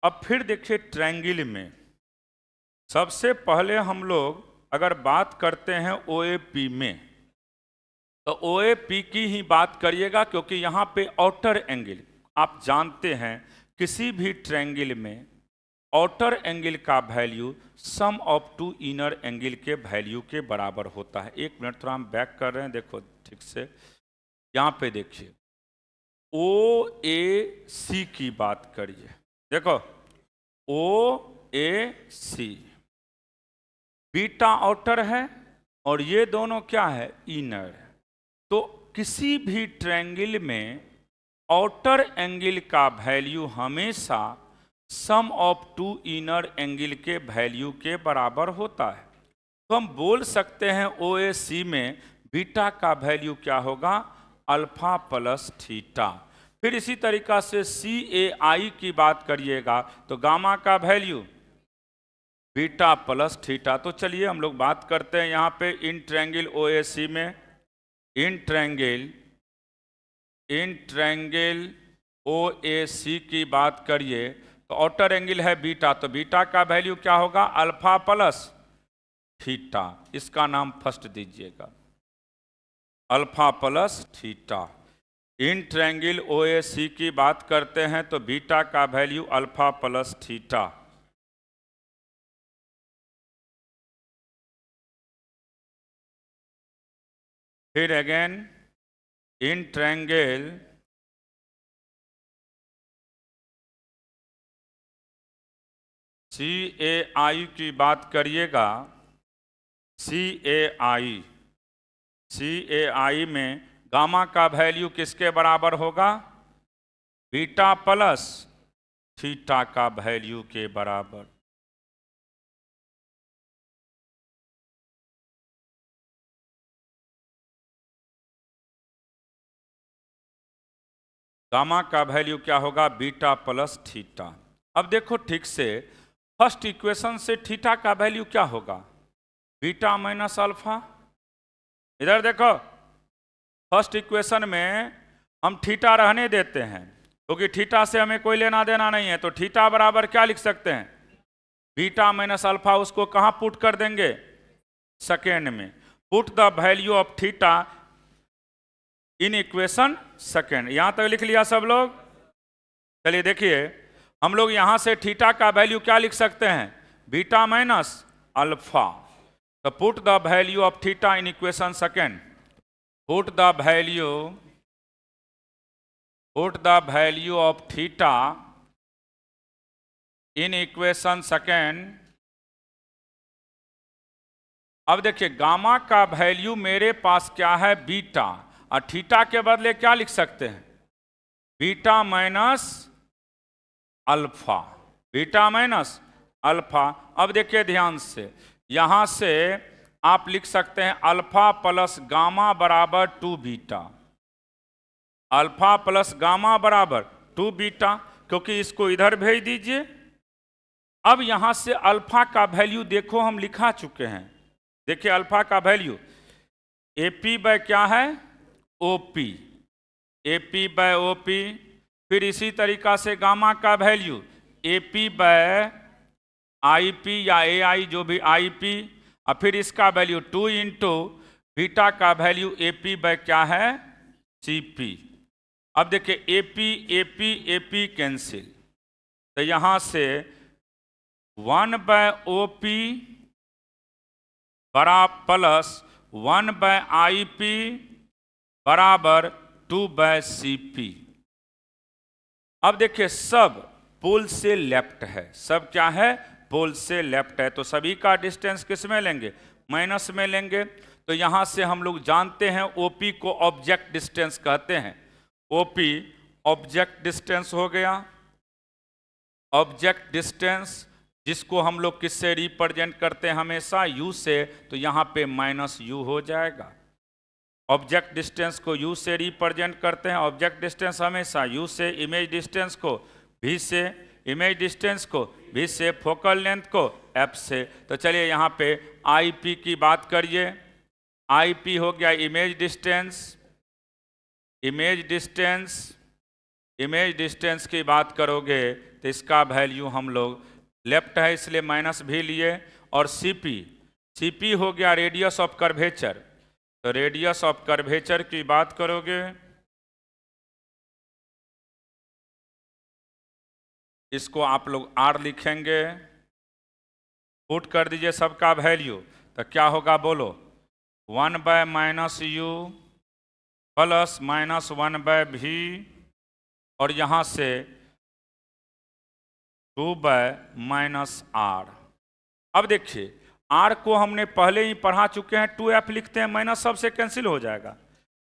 अब फिर देखिए ट्रायंगल में सबसे पहले हम लोग अगर बात करते हैं OAP में, तो OAP की ही बात करिएगा, क्योंकि यहाँ पे आउटर एंगल, आप जानते हैं किसी भी ट्रायंगल में आउटर एंगल का value sum of two inner angle के वैल्यू के बराबर होता है। एक मिनट, थोड़ा हम बैक कर रहे हैं, देखो ठीक से। यहाँ पे देखिए OAC की बात करिए, देखो OAC बीटा आउटर है और ये दोनों क्या है, इनर है। तो किसी भी ट्रायंगल में आउटर एंगल का वैल्यू हमेशा सम ऑफ टू इनर एंगल के वैल्यू के बराबर होता है। तो हम बोल सकते हैं OAC में बीटा का वैल्यू क्या होगा, अल्फा प्लस थीटा। फिर इसी तरीका से CAI की बात करिएगा तो गामा का वैल्यू बीटा प्लस थीटा। तो चलिए हम लोग बात करते हैं यहाँ पे इन ट्रायंगल OAC में, इन ट्रायंगल OAC की बात करिए तो आउटर एंगल है बीटा, तो बीटा का वैल्यू क्या होगा, अल्फा प्लस थीटा। इसका नाम फर्स्ट दीजिएगा, alpha plus theta. In triangle OAC की बात करते हैं तो बीटा का वैल्यू अल्फा प्लस थीटा। फिर अगेन इन ट्रायंगल CAI की बात करिएगा, CAI में गामा का वैल्यू किसके बराबर होगा, बीटा प्लस थीटा का वैल्यू के बराबर। गामा का वैल्यू क्या होगा, बीटा प्लस थीटा। अब देखो ठीक से, फर्स्ट इक्वेशन से थीटा का वैल्यू क्या होगा, बीटा माइनस अल्फा। इधर देखो, फर्स्ट इक्वेशन में हम थीटा रहने देते हैं, क्योंकि थीटा से हमें कोई लेना देना नहीं है। तो थीटा बराबर क्या लिख सकते हैं, बीटा माइनस अल्फा। उसको कहाँ पुट कर देंगे, सेकेंड में। Put the value of theta in equation second. यहां तक लिख लिया सब लोग। चलिए देखिए, हम लोग यहां से थीटा का वैल्यू क्या लिख सकते हैं, बीटा माइनस अल्फा। तो put the value of theta in equation second, put the value of theta in equation second. अब देखिए, गामा का वैल्यू मेरे पास क्या है, बीटा, और थीटा के बदले क्या लिख सकते हैं, beta minus alpha, beta minus alpha. अब देखिए ध्यान से, यहां से आप लिख सकते हैं अल्फा प्लस गामा बराबर 2 बीटा, अल्फा प्लस गामा बराबर 2 बीटा, क्योंकि इसको इधर भेज दीजिए। अब यहां से अल्फा का वैल्यू देखो हम लिखा चुके हैं। देखिए अल्फा का वैल्यू AP बाय क्या है, OP, AP बाय OP। फिर इसी तरीका से गामा का वैल्यू AP बाय IP या AI, जो भी IP, और फिर इसका वैल्यू 2 इंटू बीटा का वैल्यू AP बाय क्या है, CP। अब देखिए AP कैंसिल, तो यहां से 1 बाय OP बड़ा प्लस 1/IP बराबर 2/CP। अब देखिए सब पोल से लेफ्ट है, सब क्या है, पोल से लेफ्ट है, तो सभी का डिस्टेंस किस में लेंगे, माइनस में लेंगे। तो यहां से हम लोग जानते हैं ओपी को ऑब्जेक्ट डिस्टेंस कहते हैं। ओपी ऑब्जेक्ट डिस्टेंस हो गया। ऑब्जेक्ट डिस्टेंस जिसको हम लोग किससे रिप्रेजेंट करते हैं हमेशा, यू से, तो यहां पे माइनस यू हो जाएगा। ऑब्जेक्ट डिस्टेंस को u से रिप्रेजेंट करते हैं, ऑब्जेक्ट डिस्टेंस हमेशा u से, इमेज डिस्टेंस को v से, इमेज डिस्टेंस को v से, फोकल लेंथ को f से। तो चलिए यहाँ पे IP की बात करिए। IP हो गया image distance, image distance, image distance की बात करोगे तो इसका वैल्यू हम लोग लेफ्ट है इसलिए माइनस भी लिए। और CP, CP हो गया रेडियस ऑफ कर्वेचर, तो रेडियस ऑफ कर्वेचर की बात करोगे, इसको आप लोग R लिखेंगे, पुट कर दीजिए सबका वैल्यू, तो क्या होगा बोलो, 1/-u प्लस -1/v और यहां से 2/-r। अब देखिए R को हमने पहले ही पढ़ा चुके हैं, 2f लिखते हैं, माइनस सबसे कैंसिल हो जाएगा,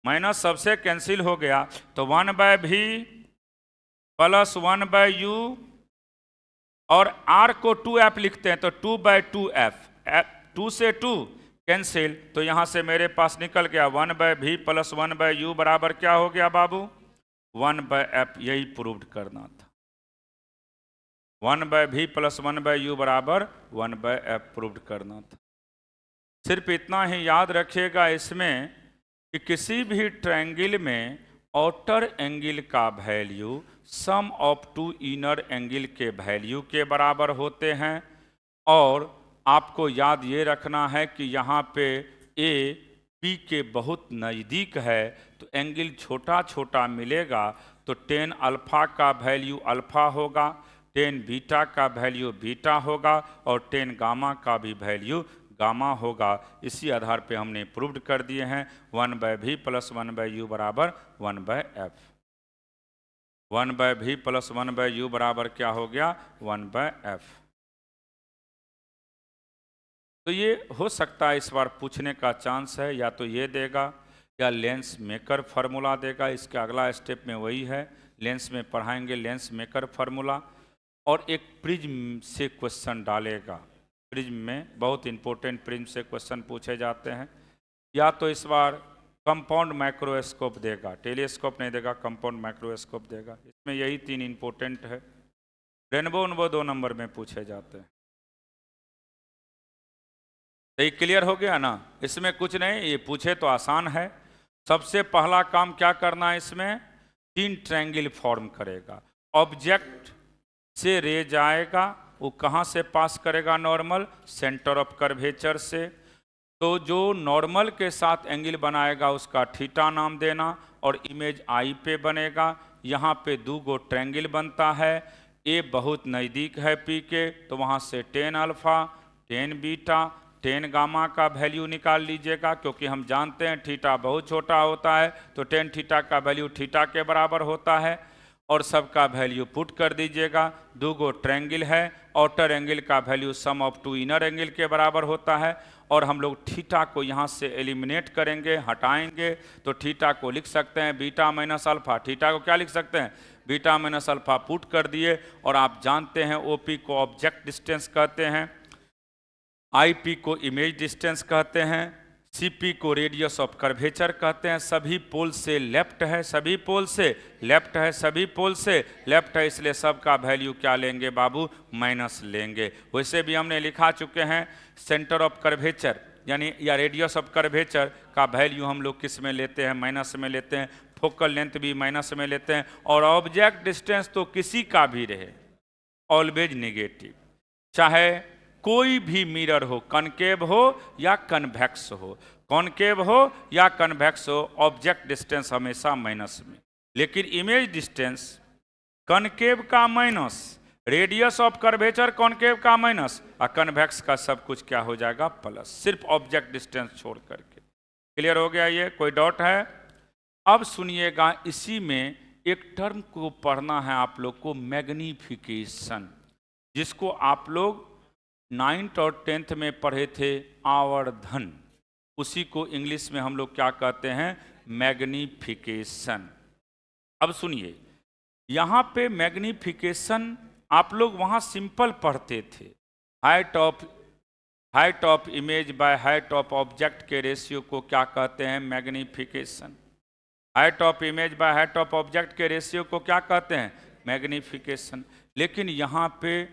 माइनस सबसे कैंसिल हो गया, तो 1/v प्लस 1/u और R को 2f लिखते हैं तो 2/2f, 2 से 2 कैंसिल, तो यहां से मेरे पास निकल गया 1/v प्लस 1/u बराबर क्या हो गया बाबू, 1/f। यही प्रूव्ड करना था, 1/v प्लस 1/u बराबर 1/f प्रूव्ड करना था। सिर्फ इतना ही याद रखिएगा इसमें कि किसी भी ट्रायंगल में आउटर एंगल का value sum of two inner angle के वैल्यू के बराबर होते हैं। और आपको याद ये रखना है कि यहाँ पे ए पी के बहुत नज़दीक है, तो एंगल छोटा छोटा मिलेगा, तो tan अल्फा का वैल्यू अल्फा होगा, tan बीटा का वैल्यू बीटा होगा और tan गामा का भी वैल्यू गामा होगा। इसी आधार पे हमने प्रूव्ड कर दिए हैं 1/v प्लस 1/u बराबर 1/f। 1/v प्लस 1/u बराबर क्या हो गया, 1/f। तो ये हो सकता है इस बार पूछने का चांस है, या तो ये देगा या लेंस मेकर फार्मूला देगा। इसके अगला स्टेप में वही है, लेंस में पढ़ाएंगे लेंस मेकर फार्मूला, और एक प्रिज्म से क्वेश्चन डालेगा। प्रिज्म में बहुत इंपॉर्टेंट प्रिज्म से क्वेश्चन पूछे जाते हैं। या तो इस बार कंपाउंड माइक्रोस्कोप देगा, टेलीस्कोप नहीं देगा, कंपाउंड माइक्रोस्कोप देगा। इसमें यही 3 इंपॉर्टेंट है, रेनबो उनबो 2 नंबर में पूछे जाते हैं। तो ये क्लियर हो गया ना, इसमें कुछ नहीं, ये पूछे तो आसान है। सबसे पहला काम क्या करना है, इसमें 3 ट्रायंगल फॉर्म करेगा। ऑब्जेक्ट से रे जाएगा, वो कहाँ से पास करेगा, नॉर्मल, सेंटर ऑफ कर्वेचर से। तो जो नॉर्मल के साथ एंगल बनाएगा उसका थीटा नाम देना, और इमेज आई पे बनेगा। यहाँ पे 2 गो ट्रायंगल बनता है, ए बहुत नज़दीक है पी के, तो वहाँ से tan alpha, tan beta, tan gamma का वैल्यू निकाल लीजिएगा, क्योंकि हम जानते हैं थीटा बहुत छोटा होता है, तो tan थीटा का वैल्यू थीटा के बराबर होता है। और सबका वैल्यू पुट कर दीजिएगा। 2 गो ट्रायंगल है, आउटर एंगल का value sum of two inner angle के बराबर होता है। और हम लोग थीटा को यहाँ से एलिमिनेट करेंगे, हटाएंगे, तो थीटा को लिख सकते हैं बीटा माइनस अल्फा। थीटा को क्या लिख सकते हैं, बीटा माइनस अल्फा पुट कर दिए। और आप जानते हैं ओपी को ऑब्जेक्ट डिस्टेंस कहते हैं, आईपी को इमेज डिस्टेंस कहते हैं, सीपी को रेडियस ऑफ कर्वेचर कहते हैं। सभी पोल से लेफ्ट है, सभी पोल से लेफ्ट है, सभी पोल से लेफ्ट है, इसलिए सबका वैल्यू क्या लेंगे बाबू, माइनस लेंगे। वैसे भी हमने लिखा चुके हैं सेंटर ऑफ कर्वेचर यानी या रेडियस ऑफ कर्वेचर का वैल्यू हम लोग किस में लेते हैं, माइनस में लेते हैं। फोकल लेंथ भी माइनस में लेते हैं। और ऑब्जेक्ट डिस्टेंस तो किसी का भी रहे ऑलवेज नेगेटिव, चाहे कोई भी मिरर हो, कनकेव हो या कन्वेक्स हो, कॉनकेव हो या कन्वेक्स हो, ऑब्जेक्ट डिस्टेंस हमेशा माइनस में। लेकिन इमेज डिस्टेंस कनकेव का minus, radius of curvature concave का माइनस, और कन्वेक्स का सब कुछ क्या हो जाएगा, प्लस, सिर्फ ऑब्जेक्ट डिस्टेंस छोड़ करके। क्लियर हो गया? ये कोई डाउट है? अब सुनिएगा, इसी में एक टर्म को पढ़ना है आप लोग को, मैग्निफिकेशन, जिसको आप लोग 9th और 10th में पढ़े थे, आवर्धन। उसी को इंग्लिश में हम लोग क्या कहते हैं? मैग्निफिकेशन। अब सुनिए, यहाँ पे मैग्निफिकेशन आप लोग वहाँ सिंपल पढ़ते थे, height of image by height of object के रेशियो को क्या कहते हैं? Magnification. Height of image by height of object के रेशियो को क्या कहते हैं? मैग्निफिकेशन। लेकिन यहाँ पे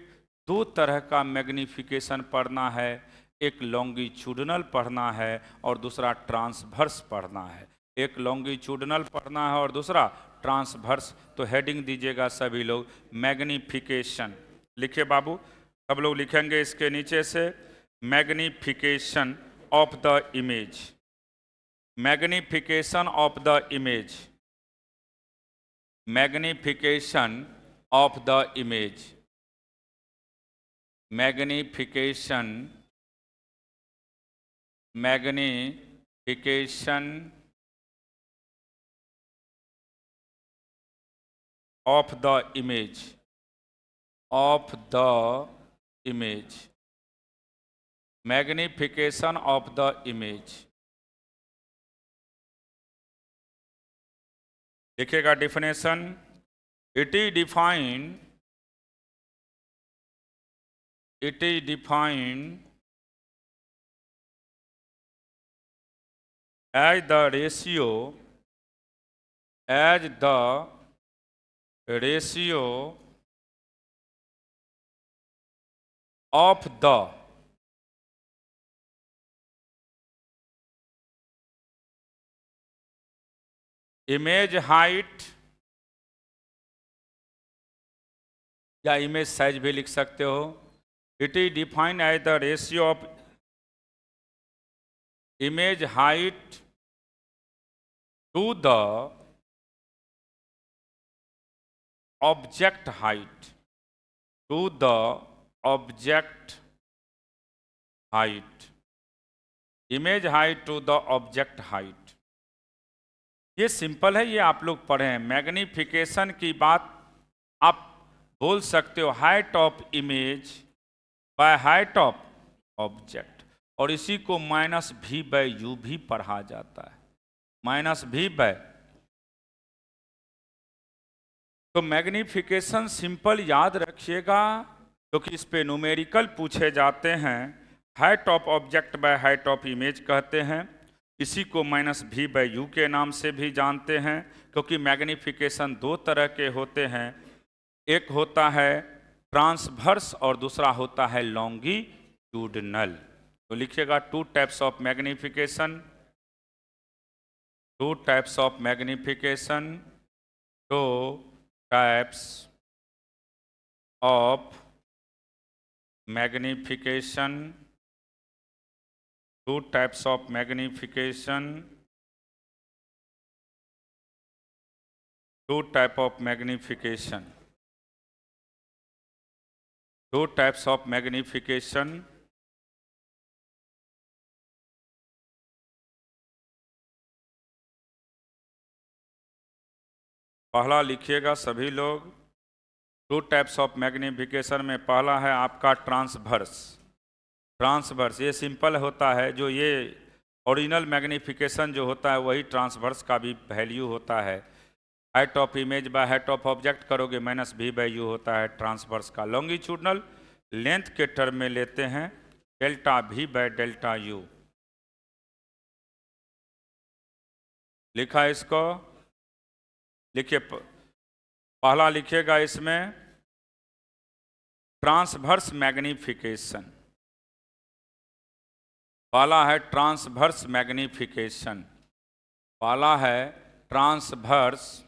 दो तरह का मैग्निफिकेशन पढ़ना है, एक लॉन्गिट्यूडनल पढ़ना है और दूसरा ट्रांसवर्स पढ़ना है। एक लॉन्गिट्यूडनल पढ़ना है और दूसरा ट्रांसवर्स। तो हेडिंग दीजिएगा सभी लोग, मैग्निफिकेशन। लिखिए बाबू, सब लोग लिखेंगे इसके नीचे से, magnification of the image, magnification of the image, magnification of the image, magnification, magnification of the image, of the image, magnification of the image. देखिएगा definition, it is defined, it is defined as the ratio, as the ratio of the image height, या image size भी लिख सकते हो। It is defined as the ratio of image height to the object height, to the object height, image height to the object height. ये simple है, ये आप लोग पढ़े हैं। मैग्निफिकेशन की बात आप बोल सकते हो height of image by height of object, और इसी को -v/u भी पढ़ा जाता है, -v/। तो मैग्निफिकेशन सिंपल याद रखिएगा, क्योंकि इस पे न्यूमेरिकल पूछे जाते हैं। Height of object by height of image कहते हैं, इसी को -v/u के नाम से भी जानते हैं, क्योंकि मैग्निफिकेशन दो तरह के होते हैं, एक होता है ट्रांसवर्स और दूसरा होता है लॉन्गिट्यूडनल। तो लिखिएगा, two types of magnification, two types of magnification, two types of magnification, two types of magnification, two type of magnification, two types of magnification. पहला लिखिएगा सभी लोग, टू टाइप्स ऑफ मैग्निफिकेशन में पहला है आपका ट्रांसवर्स। ट्रांसवर्स ये सिंपल होता है, जो ये ओरिजिनल मैग्निफिकेशन जो होता है वही ट्रांसवर्स का भी वैल्यू होता है। Height of image by height of object करोगे -v/u होता है ट्रांसवर्स का। लॉन्गिट्यूडनल लेंथ के टर्म में लेते हैं, ΔV/Δu। लिखा इसको, लिखिए, पहला लिखिएगा इसमें ट्रांसवर्स मैग्निफिकेशन, पहला है ट्रांसवर्स मैग्निफिकेशन, पहला है transverse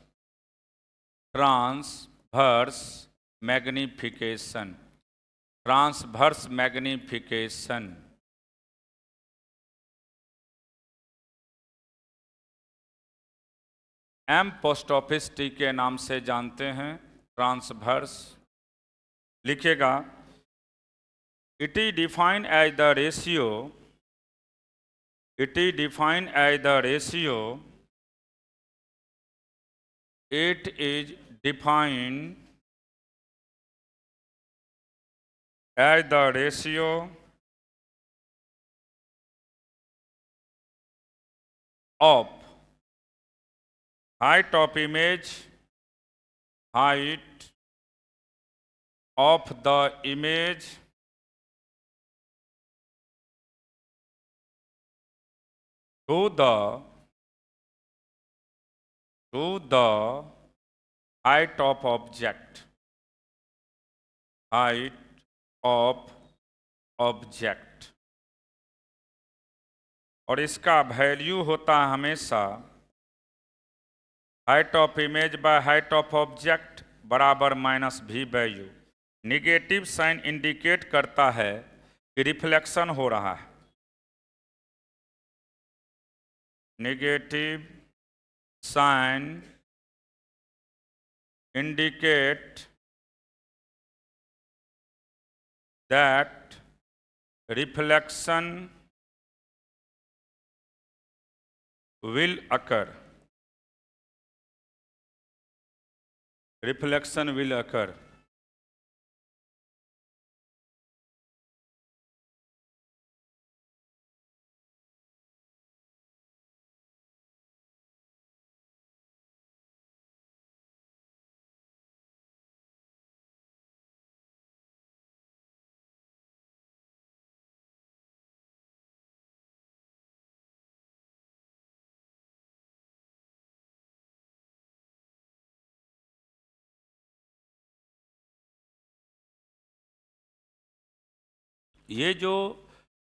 magnification, transverse magnification. M post office T के नाम से जानते हैं, ट्रांसवर्स। लिखिएगा, it is defined as the ratio, It is defined as the ratio. It is defined as the ratio of height of image, height of the image to the height of object, height of object, और इसका value होता है हमेशा height of image by height of object बराबर minus भी value. Negative sign indicate करता है कि रिफ्लेक्शन हो रहा है, negative sign indicate that reflection will occur. Reflection will occur. ये जो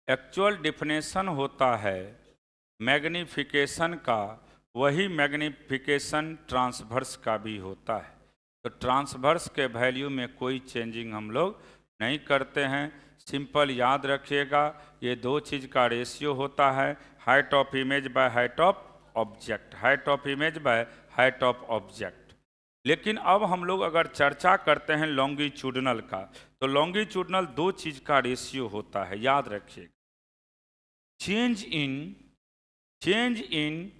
एक्चुअल डिफिनेशन होता है मैग्नीफिकेशन का, वही मैग्नीफिकेशन ट्रांसवर्स का भी होता है। तो ट्रांसवर्स के वैल्यू में कोई चेंजिंग हम लोग नहीं करते हैं। सिंपल याद रखिएगा, ये दो चीज़ का रेशियो होता है, height of image by height of object, height of image by height of object. लेकिन अब हम लोग अगर चर्चा करते हैं लॉन्गिट्यूडनल का, तो लॉन्गिट्यूडनल दो चीज का रेशियो होता है, याद रखिएगा। चेंज इन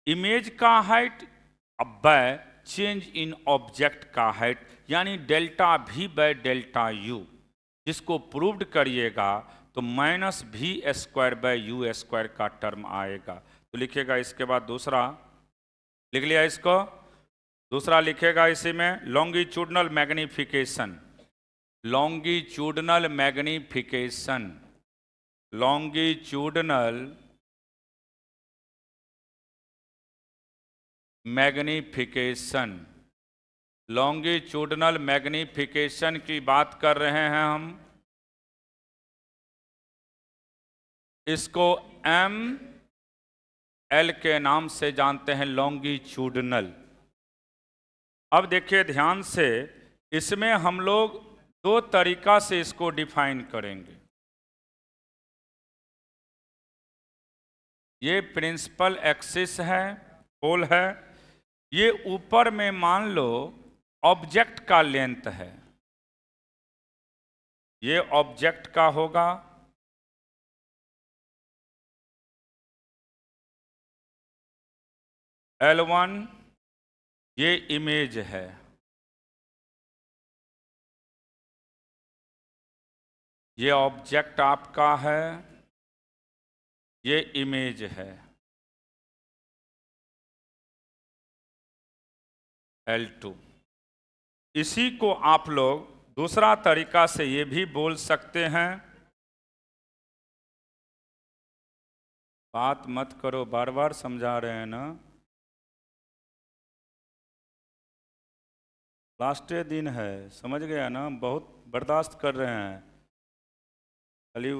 इमेज का height bye change in object का हाइट, यानी डेल्टा भी बाय डेल्टा यू। जिसको प्रूव्ड करिएगा तो माइनस भी स्क्वायर बाय यू स्क्वायर का टर्म आएगा। तो लिखिएगा इसके बाद दूसरा, लिख लिया इसको, दूसरा लिखेगा इसी में longitudinal magnification, longitudinal magnification, longitudinal magnification, longitudinal magnification की बात कर रहे हैं हम। इसको एम एल के नाम से जानते हैं, लॉन्गिट्यूडनल। अब देखिए ध्यान से, इसमें हम लोग दो तरीका से इसको डिफाइन करेंगे। ये प्रिंसिपल एक्सिस है, पोल है, ये ऊपर में मान लो ऑब्जेक्ट का लेंथ है, ये ऑब्जेक्ट का होगा, L1 ये इमेज है, ये ऑब्जेक्ट आपका है, ये इमेज है L2। इसी को आप लोग दूसरा तरीका से ये भी बोल सकते हैं, बात मत करो, बार बार समझा रहे हैं ना, लास्ट दिन है, समझ गया ना, बहुत बर्दाश्त कर रहे हैं। खाली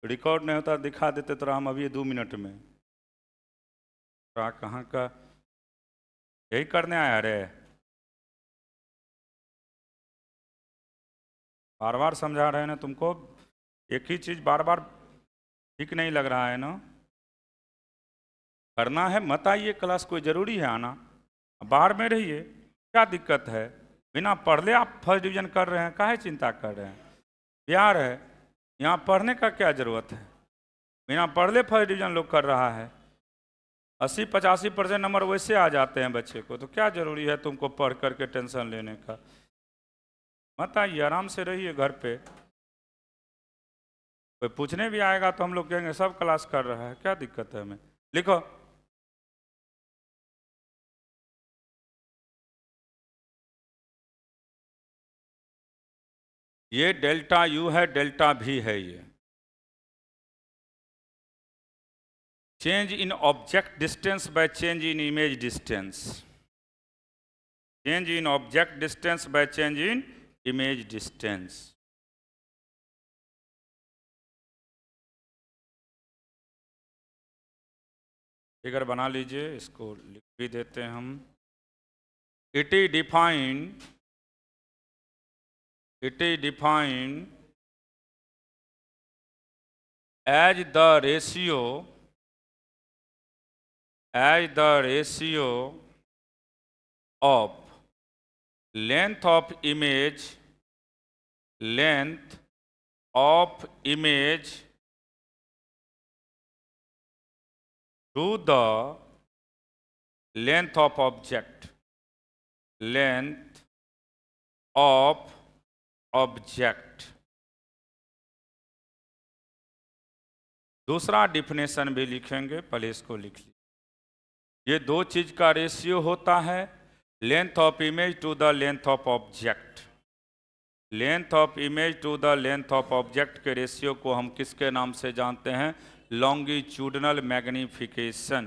रिकॉर्ड नहीं होता दिखा देते तो हम अभी 2 मिनट में कहाँ का यही करने आया रे, बार बार समझा रहे हैं ना तुमको, एक ही चीज बार बार ठीक नहीं लग रहा है ना, करना है मत आइए क्लास, कोई ज़रूरी है आना, बाहर में रहिए, क्या दिक्कत है, बिना पढ़ले आप फर्स्ट डिवीजन कर रहे हैं, काहे चिंता कर रहे हैं, प्यार है, यहाँ पढ़ने का क्या ज़रूरत है। बिना पढ़ले फर्स्ट डिवीजन लोग कर रहा है। 80-85% नंबर वैसे आ जाते हैं बच्चे को, तो क्या जरूरी है तुमको पढ़ करके टेंशन लेने का। मत आइए, आराम से रहिए घर पे। कोई पूछने भी आएगा तो हम लोग कहेंगे सब क्लास कर रहा है, क्या दिक्कत है हमें। लिखो, ये डेल्टा यू है, डेल्टा भी है। ये change in object distance by change in image distance. Change in object distance by change in image distance. Figure बना लीजिए, इसको लिख भी देते हैं हम। It is defined as the ratio of length of image to the length of object, दूसरा definition भी लिखेंगे, पहले इसको लिख लीजिए। ये दो चीज का रेशियो होता है, length of image to the length of object. Length of image to the length of object के रेशियो को हम किसके नाम से जानते हैं? Longitudinal magnification.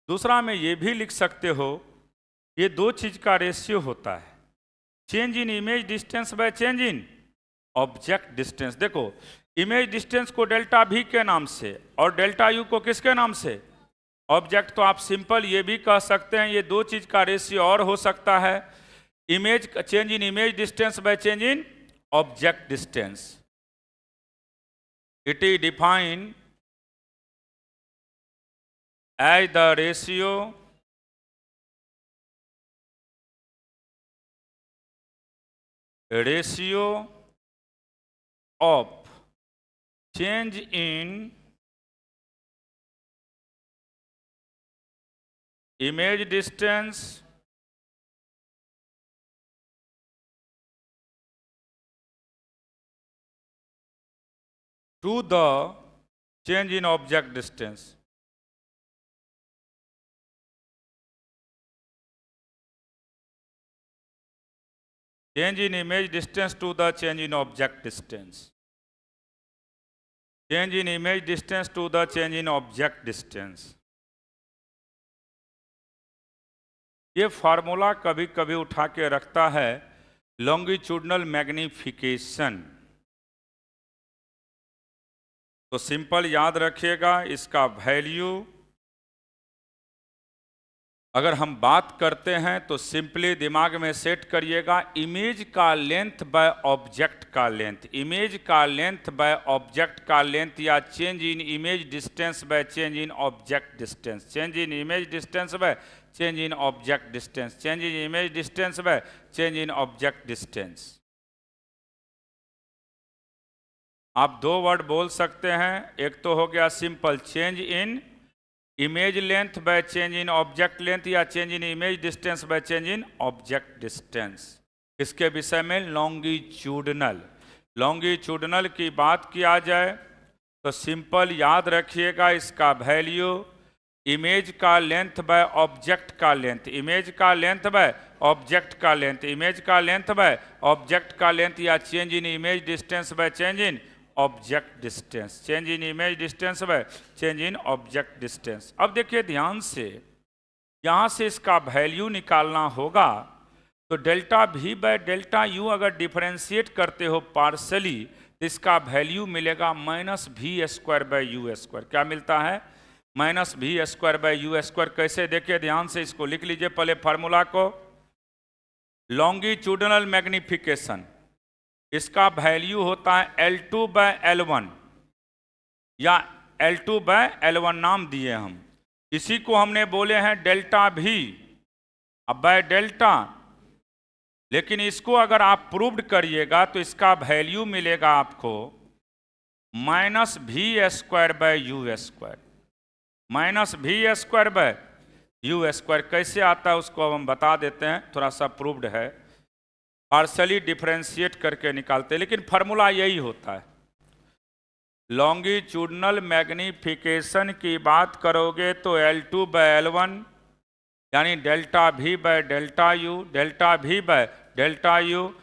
दूसरा में ये भी लिख सकते हो, ये दो चीज का रेशियो होता है, change in image distance by change in object distance. देखो, इमेज डिस्टेंस को डेल्टा भी के नाम से और डेल्टा यू को किसके नाम से? ऑब्जेक्ट। तो आप सिंपल ये भी कह सकते हैं, ये दो चीज का रेशियो और हो सकता है, image change in image distance by change in object distance. It is defined as the ratio of change in image distance to the change in object distance। Change in image distance to the change in object distance। Change in image distance to the change in object distance। ये formula कभी कभी उठा के रखता है longitudinal magnification. तो simple याद रखिएगा, इसका वैल्यू अगर हम बात करते हैं तो सिंपली दिमाग में सेट करिएगा, इमेज का लेंथ बाय ऑब्जेक्ट का लेंथ, इमेज का लेंथ बाय ऑब्जेक्ट का लेंथ, या change in image distance by change in object distance. Change in image distance by change in object distance. Change in image distance by change in object distance. आप दो word बोल सकते हैं, एक तो हो गया simple change in image length by change in object length, या change in image distance by change in object distance. इसके विषय में लॉन्गिट्यूडनल की बात किया जाए तो सिंपल याद रखिएगा, इसका वैल्यू इमेज का लेंथ बाय ऑब्जेक्ट का लेंथ, इमेज का लेंथ बाय ऑब्जेक्ट का लेंथ, इमेज का लेंथ बाय ऑब्जेक्ट का लेंथ, या change in image distance by change in object distance. Change in image distance by change in object distance. अब देखिए ध्यान से, यहां से इसका वैल्यू निकालना होगा, तो डेल्टा भी बाय डेल्टा यू अगर डिफरेंशिएट करते हो पार्शली, तो इसका वैल्यू मिलेगा माइनस भी स्क्वायर बाय यू स्क्वायर। क्या मिलता है? माइनस भी स्क्वायर बाय यू स्क्वायर। कैसे? देखिए ध्यान से, इसको लिख लीजिए पहले फार्मूला को। लॉन्गिट्यूडनल मैग्निफिकेशन, इसका वैल्यू होता है L2 बाय L1, या L2 बाय L1 नाम दिए हम। इसी को हमने बोले हैं डेल्टा भी। अब बाय डेल्टा लेकिन इसको अगर आप प्रूव्ड करिएगा तो इसका वैल्यू मिलेगा आपको minus v square by u square, minus v square by u square. कैसे आता है उसको अब हम बता देते हैं, थोड़ा सा प्रूव्ड है, पार्शली डिफरेंशिएट करके निकालते हैं, लेकिन फार्मूला यही होता है। लॉन्गिट्यूडनल मैग्निफिकेशन की बात करोगे तो L2 बाय L1 यानी delta V by delta u, delta V by delta u,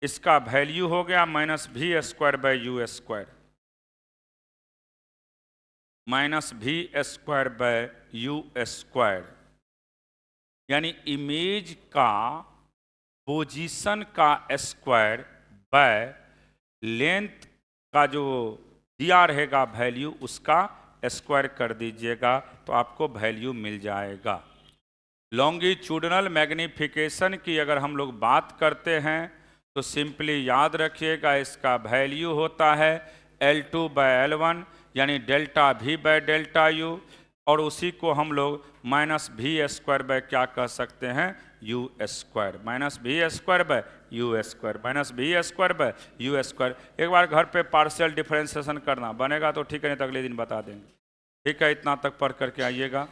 इसका वैल्यू हो गया minus v square by u square, minus v square by u square, यानी इमेज का पोजीशन का स्क्वायर बाय लेंथ का जो दिया रहेगा वैल्यू उसका स्क्वायर कर दीजिएगा तो आपको वैल्यू मिल जाएगा। लॉन्गिट्यूडनल मैग्निफिकेशन की अगर हम लोग बात करते हैं तो सिंपली याद रखिएगा इसका वैल्यू होता है L2 बाय L1 यानी delta V by delta you, और उसी को हम लोग माइनस वी स्क्वायर बाय क्या कह सकते हैं, u square, minus v square by u square, minus v square by u square. एक बार घर पे पार्शियल डिफरेंशिएशन करना बनेगा तो ठीक है, नहीं तो अगले दिन बता देंगे। ठीक है, इतना तक पढ़ करके आइएगा।